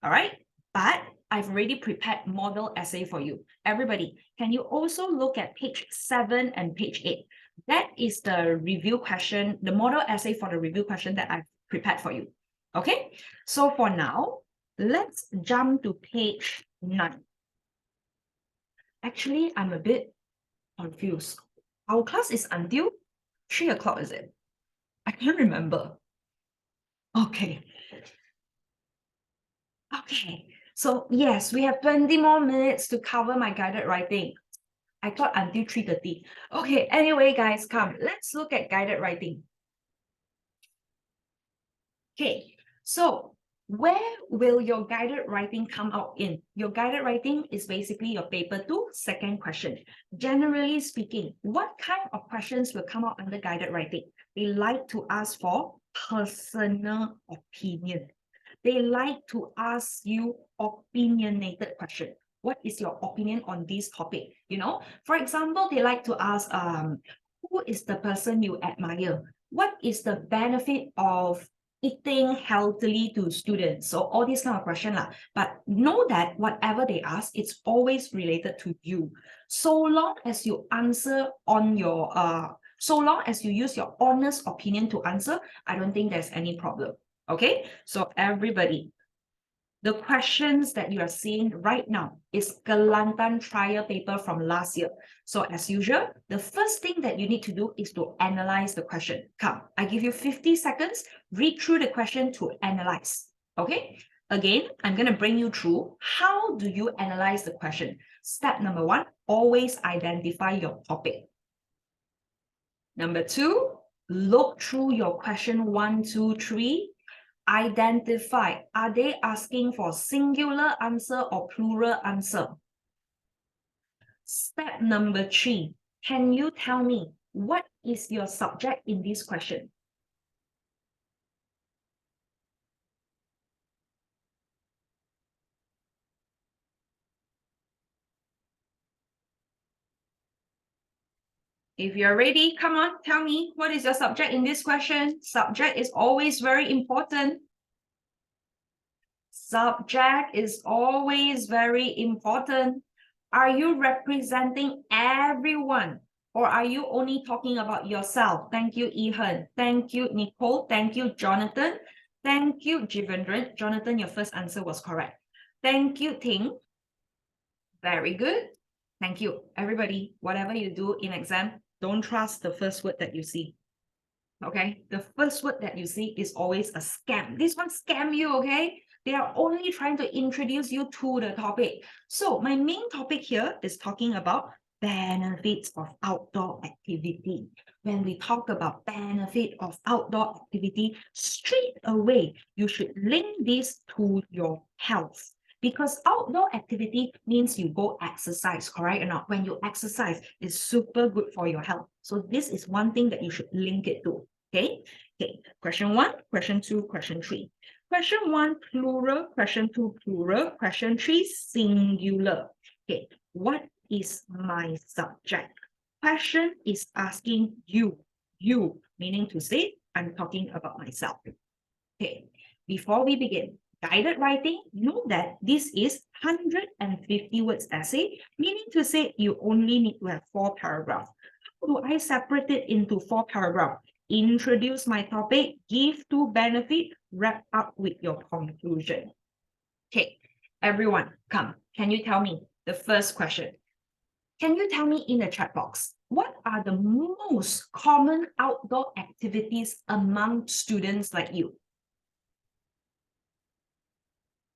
All right? But I've already prepared model essay for you. Everybody, can you also look at page 7 and page 8? That is the review question, the model essay for the review question that I've prepared for you. Okay? So for now, let's jump to page 9. Actually, I'm a bit confused. Our class is until 3 o'clock, is it? I can't remember. Okay. Okay. So yes, we have 20 more minutes to cover my guided writing. I thought until 3:30. Okay, anyway, guys, come. Let's look at guided writing. Okay, so where will your guided writing come out in? Your guided writing is basically your paper 2, second question. Generally speaking, what kind of questions will come out under guided writing? They like to ask for personal opinion. They like to ask you opinionated question. What is your opinion on this topic? You know, for example, they like to ask, who is the person you admire? What is the benefit of eating healthily to students? So all these kind of question lah. But know that whatever they ask, it's always related to you. So long as you answer on your so long as you use your honest opinion to answer, I don't think there's any problem. Okay, so everybody, the questions that you are seeing right now is Kelantan trial paper from last year. So as usual, the first thing that you need to do is to analyze the question. Come, I give you 50 seconds, read through the question to analyze. Okay, again, I'm going to bring you through how do you analyze the question. Step number 1, always identify your topic. Number 2, look through your question 1, 2, 3. Identify, are they asking for singular answer or plural answer? Step number 3, can you tell me what is your subject in this question? If you're ready, come on, tell me, what is your subject in this question? Subject is always very important. Subject is always very important. Are you representing everyone? Or are you only talking about yourself? Thank you, Ihan. Thank you, Nicole. Thank you, Jonathan. Thank you, Jivendran. Jonathan, your first answer was correct. Thank you, Ting. Very good. Thank you. Everybody, whatever you do in exam, don't trust the first word that you see. Okay? The first word that you see is always a scam. This one scam you, okay? They are only trying to introduce you to the topic. So my main topic here is talking about benefits of outdoor activity. When we talk about benefit of outdoor activity, straight away, you should link this to your health. Because outdoor activity means you go exercise, correct or not? When you exercise, it's super good for your health. So this is one thing that you should link it to. Okay. Question 1, question 2, question 3. Question 1, plural. Question 2, plural. Question 3, singular. Okay, what is my subject? Question is asking you, meaning to say, I'm talking about myself. Okay, before we begin, guided writing, know that this is 150 words essay, meaning to say you only need to have 4 paragraphs. How do I separate it into 4 paragraphs? Introduce my topic, give 2 benefit, wrap up with your conclusion. Okay, everyone, come. Can you tell me the first question? Can you tell me in the chat box, what are the most common outdoor activities among students like you?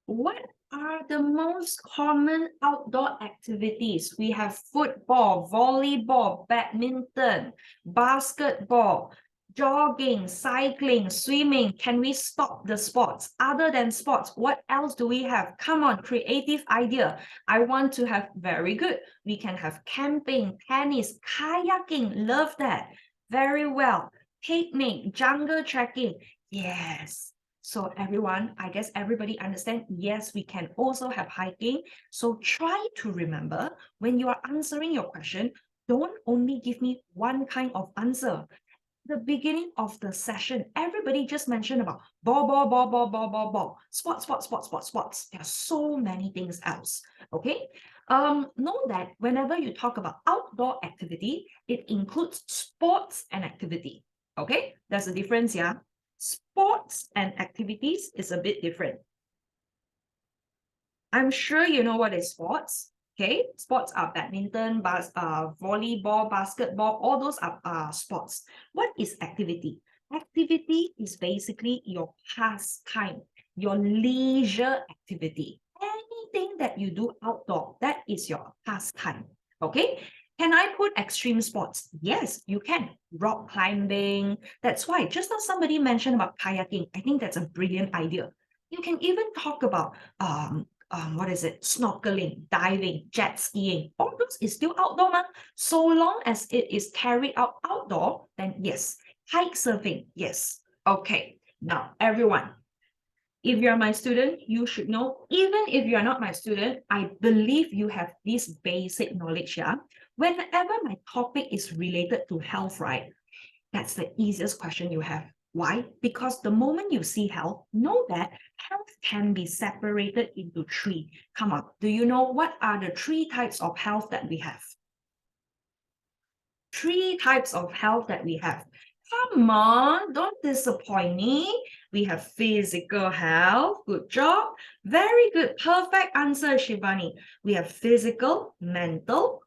What are the most common outdoor activities? We have football, volleyball, badminton, basketball, jogging, cycling, swimming. Can we stop the sports? Other than sports, what else do we have? Come on, creative idea. I want to have, very good. We can have camping, tennis, kayaking. Love that. Very well. Picnic, jungle trekking. Yes. So everyone, I guess everybody understand, yes, we can also have hiking. So try to remember when you are answering your question, don't only give me one kind of answer. The beginning of the session, everybody just mentioned about ball, sports. There are so many things else. Okay. Know that whenever you talk about outdoor activity, it includes sports and activity. Okay, there's a difference, yeah. Sports and activities is a bit different. I'm sure you know what is sports. Okay, sports are badminton, volleyball, basketball, all those are sports. What is activity? Activity is basically your pastime, your leisure activity. Anything that you do outdoor, that is your pastime. Okay, can I put extreme sports? Yes, you can. Rock climbing. That's why just now somebody mentioned about kayaking. I think that's a brilliant idea. You can even talk about what is it? Snorkeling, diving, jet skiing. All those is still outdoor, man. So long as it is carried out outdoor, then yes. Kite surfing, yes. Okay. Now, everyone, if you're my student, you should know, even if you're not my student, I believe you have this basic knowledge, yeah? Whenever my topic is related to health, right? That's the easiest question you have. Why? Because the moment you see health, know that health can be separated into 3. Come on, do you know what are the 3 types of health that we have? 3 types of health that we have. Come on, don't disappoint me. We have physical health. Good job. Very good. Perfect answer, Shivani. We have physical, mental,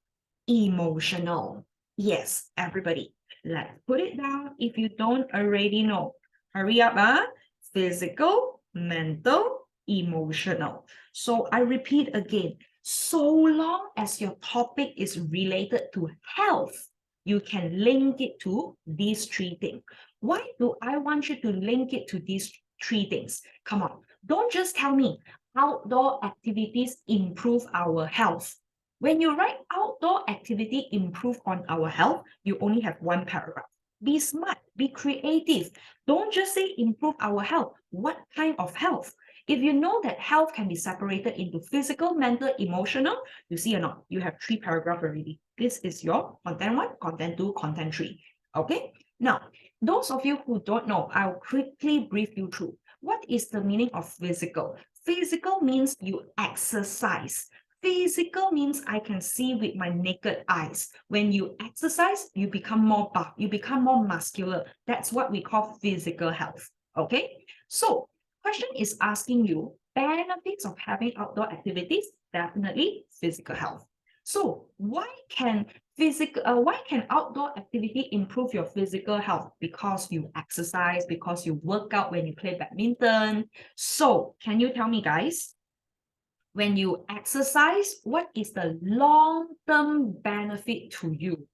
emotional. Yes, everybody. Let's put it down if you don't already know. Hurry up, huh? Physical, mental, emotional. So I repeat again, so long as your topic is related to health, you can link it to these 3 things. Why do I want you to link it to these 3 things? Come on, don't just tell me outdoor activities improve our health. When you write outdoor activity improve on our health, you only have 1 paragraph. Be smart, be creative. Don't just say improve our health. What kind of health? If you know that health can be separated into physical, mental, emotional, you see or not, you have 3 paragraphs already. This is your content 1, content 2, content 3. Okay? Now, those of you who don't know, I'll quickly brief you through. What is the meaning of physical? Physical means you exercise. Physical means I can see with my naked eyes. When you exercise, you become more buff, you become more muscular. That's what we call physical health. Okay? So, question is asking you benefits of having outdoor activities. Definitely physical health. So, why can outdoor activity improve your physical health? Because you exercise, because you work out when you play badminton. So, can you tell me, guys, when you exercise, what is the long-term benefit to you?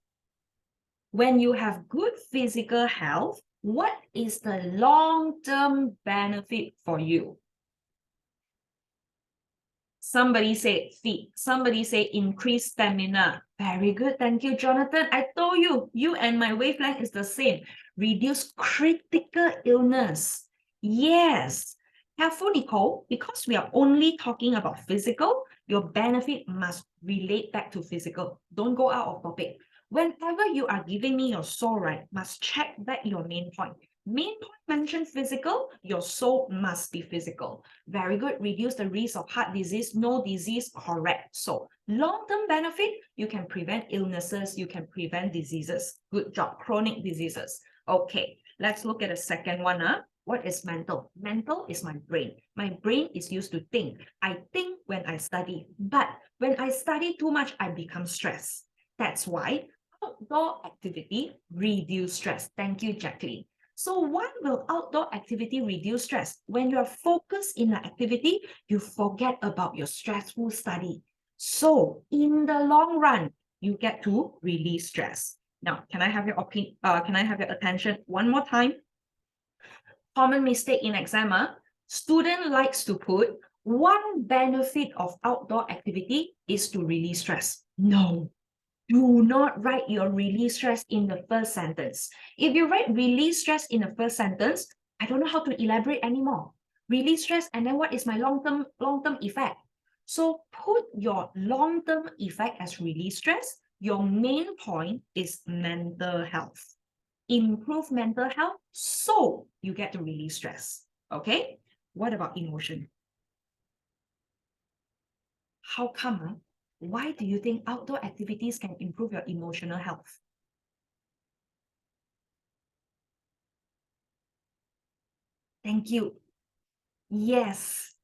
When you have good physical health, what is the long-term benefit for you? Somebody say fit. Somebody say increase stamina. Very good. Thank you, Jonathan. I told you, you and my wavelength is the same. Reduce critical illness. Yes. Careful, Nicole, because we are only talking about physical, your benefit must relate back to physical. Don't go out of topic. Whenever you are giving me your soul, right, must check back your main point. Main point mentioned physical, your soul must be physical. Very good. Reduce the risk of heart disease, no disease, correct. So long-term benefit, you can prevent illnesses, you can prevent diseases. Good job. Chronic diseases. Okay, let's look at the second one. What is mental? Mental is my brain. My brain is used to think. I think when I study, but when I study too much, I become stressed. That's why outdoor activity reduce stress. Thank you, Jacqueline. So why will outdoor activity reduce stress? When you are focused in an activity, you forget about your stressful study. So in the long run, you get to release stress. Now, can I have your attention one more time? Common mistake in exam, student likes to put one benefit of outdoor activity is to release stress. No, do not write your release stress in the first sentence. If you write release stress in the first sentence, I don't know how to elaborate anymore. Release stress, and then what is my long-term effect? So put your long-term effect as release stress. Your main point is mental health. Improve mental health, so you get to release stress. Okay? What about emotion? How come? Why do you think outdoor activities can improve your emotional health? Thank you. Yes.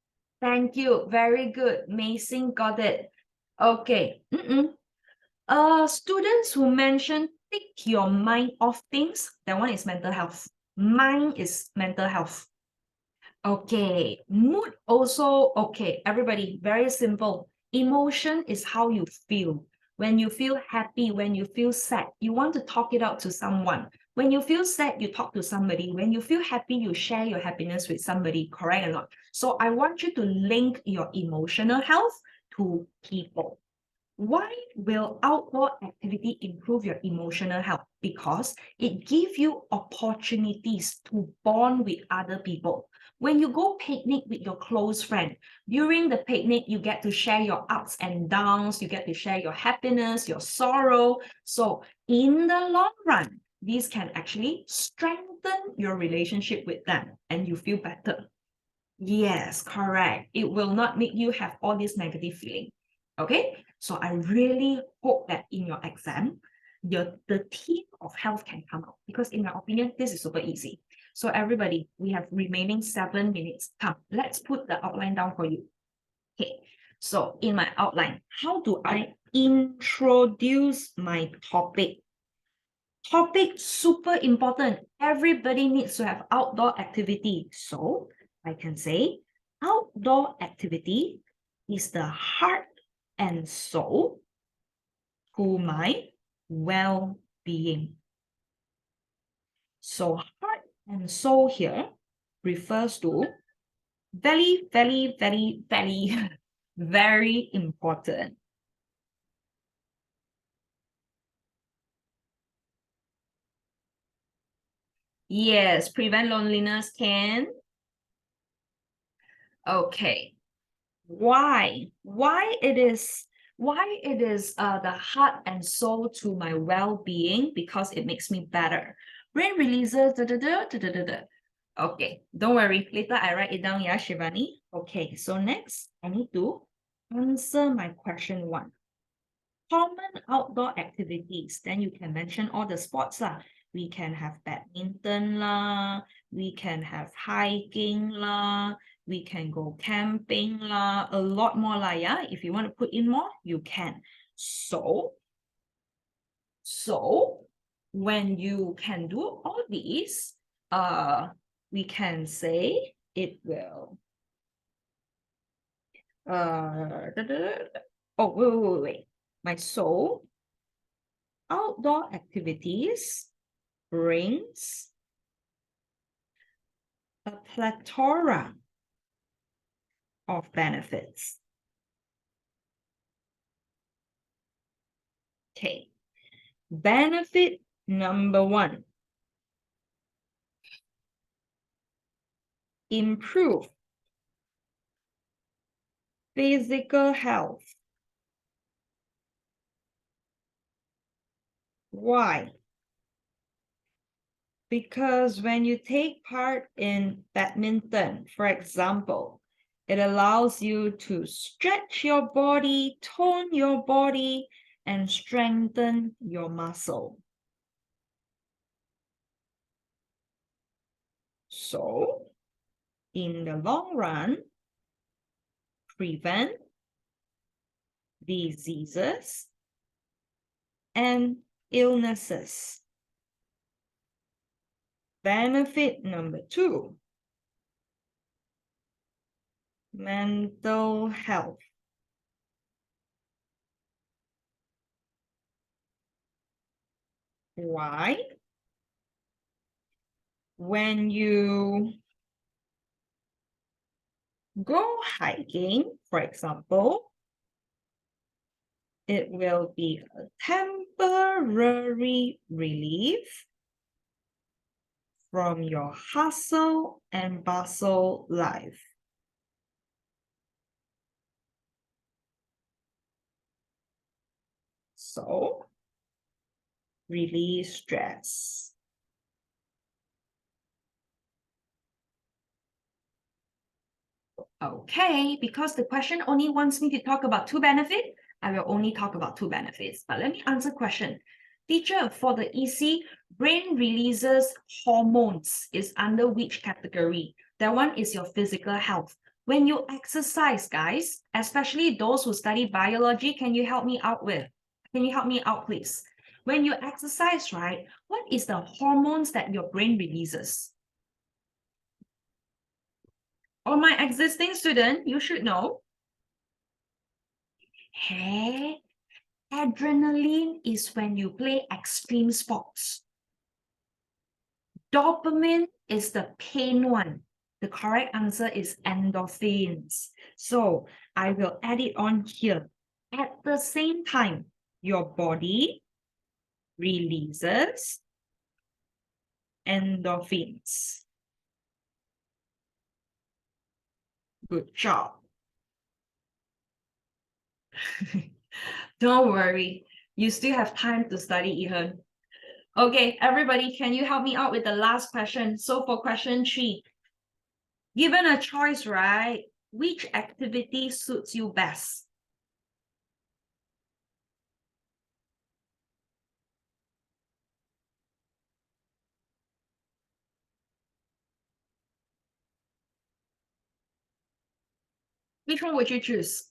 Thank you. Very good. Mei-Sing got it. Okay. Students who mention take your mind off things, that one is mental health. Mind is mental health. Okay. Mood also, okay. Everybody, very simple. Emotion is how you feel. When you feel happy, when you feel sad, you want to talk it out to someone. When you feel sad, you talk to somebody. When you feel happy, you share your happiness with somebody, correct or not? So I want you to link your emotional health to people. Why will outdoor activity improve your emotional health? Because it gives you opportunities to bond with other people. When you go picnic with your close friend, during the picnic, you get to share your ups and downs, you get to share your happiness, your sorrow. So in the long run, these can actually strengthen your relationship with them and you feel better. Yes, correct. It will not make you have all this negative feeling. Okay, so I really hope that in your exam, the theme of health can come out, because in my opinion, this is super easy. So everybody, we have remaining 7 minutes. Come, let's put the outline down for you. Okay, so in my outline, how do I introduce my topic? Topic super important. Everybody needs to have outdoor activity. So I can say outdoor activity is the heart and soul to my well-being. So heart and soul here refers to very, very, very, very, very important. Yes, prevent loneliness can. Okay. Why it is the heart and soul to my well-being? Because it makes me better. Brain releases okay, don't worry, later I write it down. Yeah, Shivani. Okay, so next I need to answer my question 1. Common outdoor activities, then you can mention all the sports lah. We can have badminton lah, we can have hiking lah, we can go camping lah, a lot more lah, yeah. If you want to put in more, you can. So when you can do all these, we can say it will oh wait. My soul outdoor activities brings a plethora of benefits. Okay, benefit number 1, improve physical health. Why? Because when you take part in badminton, for example, it allows you to stretch your body, tone your body, and strengthen your muscle. So, in the long run, prevent diseases and illnesses. Benefit number 2, mental health. Why? When you go hiking, for example, it will be a temporary relief from your hustle and bustle life. So, release stress. Okay, because the question only wants me to talk about 2 benefits, I will only talk about 2 benefits. But let me answer question. Teacher, for the EC, brain releases hormones is under which category? That one is your physical health. When you exercise, guys, especially those who study biology, can you help me out, please? When you exercise, right, what is the hormones that your brain releases? Or my existing student, you should know. Hey, adrenaline is when you play extreme sports. Dopamine is the pain one. The correct answer is endorphins. So I will add it on here. At the same time, your body releases endorphins. Good job. Don't worry, you still have time to study, Ihan. Okay, everybody, can you help me out with the last question? So for question 3, given a choice, right, which activity suits you best? Which one would you choose?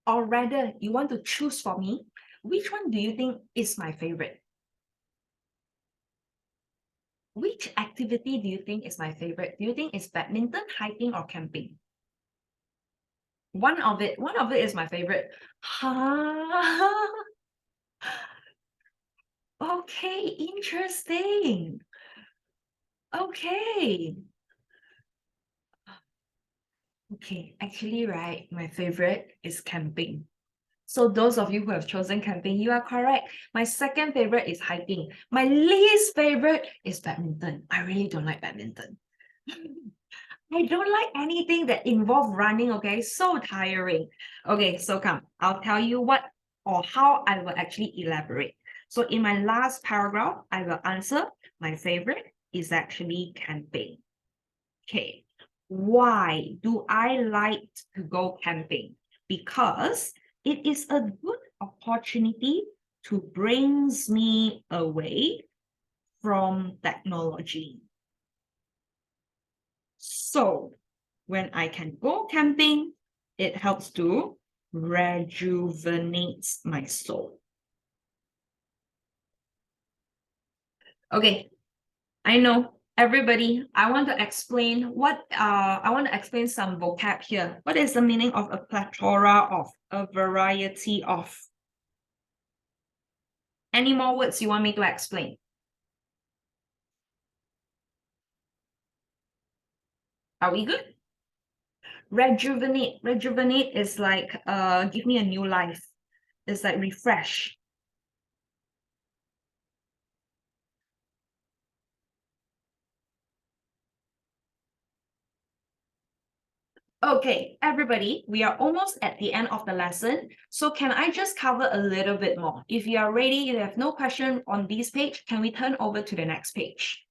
Or rather, you want to choose for me, which one do you think is my favorite? Which activity do you think is my favorite? Do you think it's badminton, hiking, or camping? One of it is my favorite. Huh? Okay, interesting. Okay. Okay, actually, right, my favorite is camping. So those of you who have chosen camping, you are correct. My second favorite is hiking. My least favorite is badminton. I really don't like badminton. I don't like anything that involves running, okay? So tiring. Okay, so come, I'll tell you what or how I will actually elaborate. So in my last paragraph, I will answer my favorite is actually camping. Okay, why do I like to go camping? Because it is a good opportunity to brings me away from technology. So when I can go camping, it helps to rejuvenate my soul. Okay, I know everybody, I want to explain some vocab here. What is the meaning of a plethora of, a variety of? Any more words you want me to explain? Are we good? Rejuvenate. Rejuvenate is like give me a new life. It's like refresh. Okay, everybody, we are almost at the end of the lesson. So can I just cover a little bit more? If you are ready, you have no question on this page, can we turn over to the next page?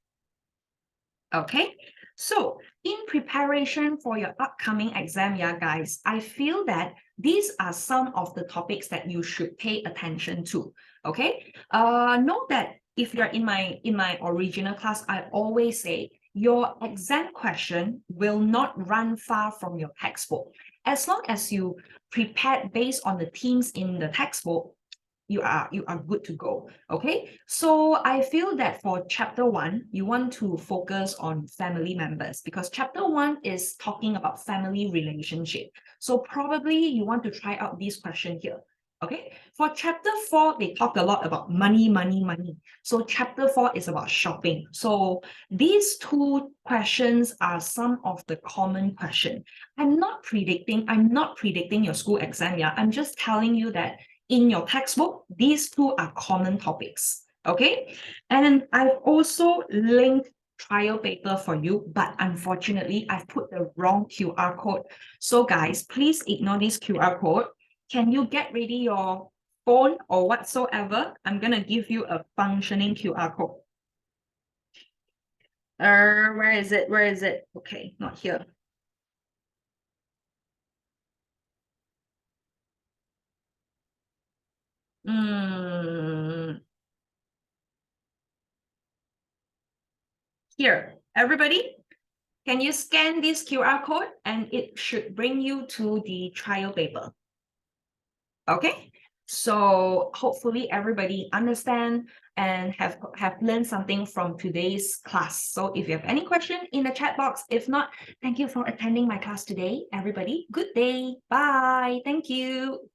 Okay, so in preparation for your upcoming exam, yeah, guys, I feel that these are some of the topics that you should pay attention to. Okay, note that if you're in my original class, I always say your exam question will not run far from your textbook. As long as you prepared based on the themes in the textbook, you are good to go. Okay, so I feel that for chapter 1 you want to focus on family members because chapter 1 is talking about family relationship, so probably you want to try out this question here. Okay, for chapter 4 they talk a lot about money. So chapter 4 is about shopping. So these two questions are some of the common questions. I'm not predicting your school exam. Yeah, I'm just telling you that in your textbook, these two are common topics, okay? And I've also linked trial paper for you, but unfortunately, I've put the wrong QR code. So guys, please ignore this QR code. Can you get ready your phone or whatsoever? I'm gonna give you a functioning QR code. Where is it? Where is it? Okay, not here. Here, everybody, can you scan this QR code and it should bring you to the trial paper? Okay, so hopefully everybody understand and have learned something from today's class. So if you have any question in the chat box, if not, thank you for attending my class today, everybody. Good day. Bye. Thank you.